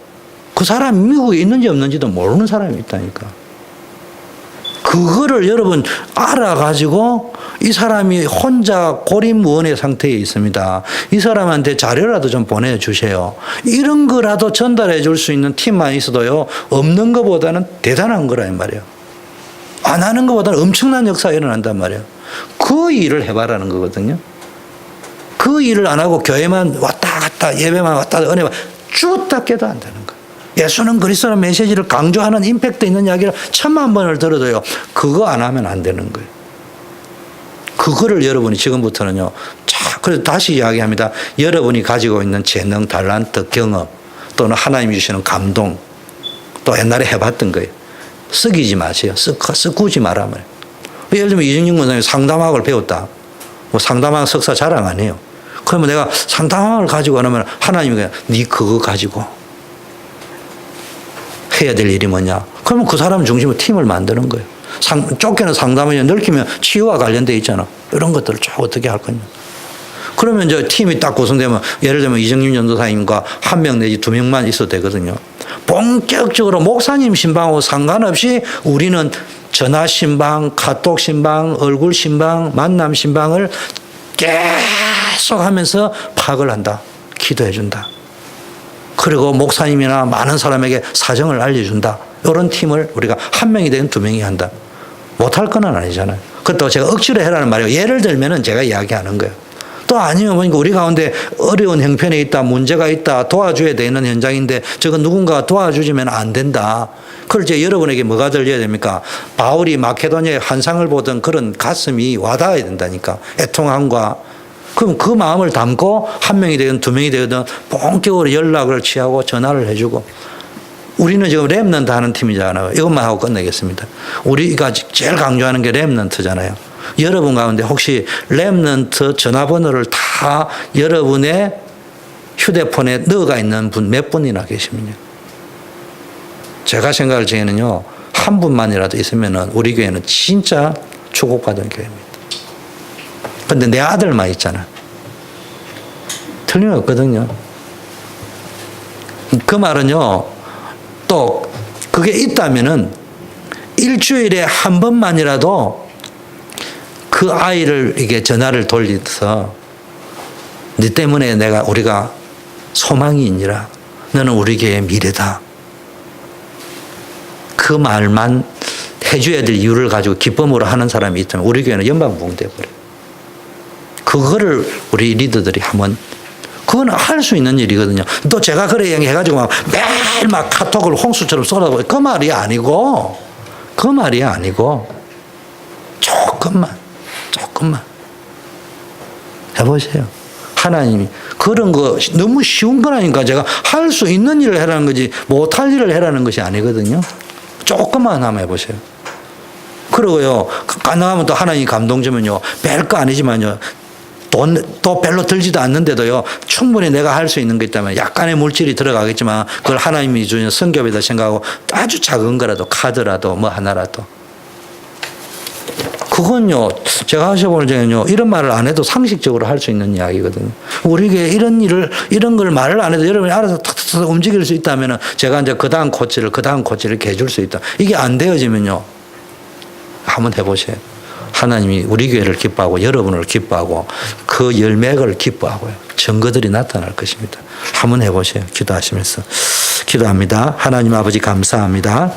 그 사람이 미국에 있는지 없는지도 모르는 사람이 있다니까. 그거를 여러분 알아가지고 이 사람이 혼자 고립무원의 상태에 있습니다. 이 사람한테 자료라도 좀 보내주세요. 이런 거라도 전달해 줄 수 있는 팀만 있어도요. 없는 것보다는 대단한 거라 이 말이에요. 안 하는 것보다는 엄청난 역사가 일어난단 말이에요. 그 일을 해봐라는 거거든요. 그 일을 안 하고 교회만 왔다 갔다 예배만 왔다 갔다 은혜만 쭈딱 깨도 안 되는 거예요. 예수는 그리스도라는 메시지를 강조하는 임팩트 있는 이야기를 1000만 번을 들어도요. 그거 안 하면 안 되는 거예요. 그거를 여러분이 지금부터는요. 그래서 다시 이야기합니다. 여러분이 가지고 있는 재능, 달란트, 경험 또는 하나님이 주시는 감동 또 옛날에 해봤던 거예요. 썩이지 마세요. 썩구지 마라 말이에요. 예를 들면 이정용 원장님이 상담학을 배웠다. 뭐 상담학 석사 자랑 안 해요. 그러면 내가 상담학을 가지고 하면 하나님이 그냥 네 그거 가지고 해야 될 일이 뭐냐. 그러면 그 사람 중심으로 팀을 만드는 거예요. 쫓겨는 상담을 넓히면 치유와 관련돼 있잖아. 이런 것들을 쭉 어떻게 할 거냐. 그러면 이제 팀이 딱 구성되면 예를 들면 이정윤 전도사님과 1명 내지 2명만 있어도 되거든요. 본격적으로 목사님 신방하고 상관없이 우리는 전화 신방, 카톡 신방, 얼굴 신방, 만남 신방을 계속 하면서 파악을 한다. 기도해 준다. 그리고 목사님이나 많은 사람에게 사정을 알려준다. 이런 팀을 우리가 1명이 되든 2명이 한다. 못할 건 아니잖아요. 그것도 제가 억지로 해라는 말이에요. 예를 들면은 제가 이야기하는 거예요. 또 아니면 보니까 우리 가운데 어려운 형편에 있다, 문제가 있다, 도와줘야 되는 현장인데 저건 누군가 도와주지면 안 된다. 그걸 이제 여러분에게 뭐가 들려야 됩니까? 바울이 마케도니아의 환상을 보던 그런 가슴이 와닿아야 된다니까. 애통함과. 그럼 그 마음을 담고 1명이 되든 2명이 되든 본격으로 연락을 취하고 전화를 해주고. 우리는 지금 렘넌트 하는 팀이잖아요. 이것만 하고 끝내겠습니다. 우리가 제일 강조하는 게 렘넌트잖아요. 여러분 가운데 혹시 렘넌트 전화번호를 다 여러분의 휴대폰에 넣어가 있는 분 몇 분이나 계십니까? 제가 생각할 적에는요, 한 분만이라도 있으면은 우리 교회는 진짜 축복받은 교회입니다. 근데 내 아들만 있잖아. 틀림없거든요. 그 말은요, 또 그게 있다면은 일주일에 한 번만이라도 그 아이를 이게 전화를 돌려서 네 때문에 우리가 소망이 있니라. 너는 우리 교회의 미래다. 그 말만 해줘야 될 이유를 가지고 기쁨으로 하는 사람이 있다면 우리 교회는 연방부흥돼 버려요. 그거를 우리 리더들이 하면 그건 할 수 있는 일이거든요. 또 제가 그래 얘기해가지고 막 매일 막 카톡을 홍수처럼 쏟아보고 그 말이 아니고 조금만 해보세요. 하나님이 그런 거 너무 쉬운 거라니까. 제가 할 수 있는 일을 해라는 거지 못할 일을 해라는 것이 아니거든요. 조금만 한번 해보세요. 그러고요, 가능하면 또 하나님이 감동 주면요, 별거 아니지만요, 돈도 별로 들지도 않는데도요, 충분히 내가 할 수 있는 게 있다면 약간의 물질이 들어가겠지만 그걸 하나님이 주는 성교비다 생각하고 아주 작은 거라도 카드라도 뭐 하나라도. 그건요, 제가 하셔보는 중에는요, 이런 말을 안 해도 상식적으로 할 수 있는 이야기거든요. 우리에게 이런 걸 말을 안 해도 여러분이 알아서 탁탁탁 움직일 수 있다면은 제가 이제 그 다음 코치를 이렇게 해줄 수 있다. 이게 안 되어지면요, 한번 해보세요. 하나님이 우리 교회를 기뻐하고 여러분을 기뻐하고 그 열매를 기뻐하고요. 증거들이 나타날 것입니다. 한번 해보세요. 기도하시면서. 기도합니다. 하나님 아버지 감사합니다.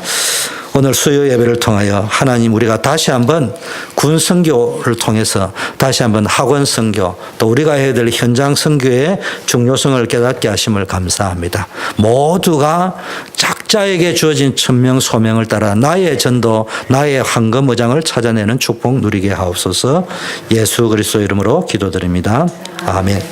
오늘 수요 예배를 통하여 하나님 우리가 다시 한번 군 선교를 통해서 다시 한번 학원 선교 또 우리가 해야 될 현장 선교의 중요성을 깨닫게 하심을 감사합니다. 모두가 각자에게 주어진 천명 소명을 따라 나의 전도 나의 황금 의장을 찾아내는 축복 누리게 하옵소서. 예수 그리스도 이름으로 기도드립니다. 아멘.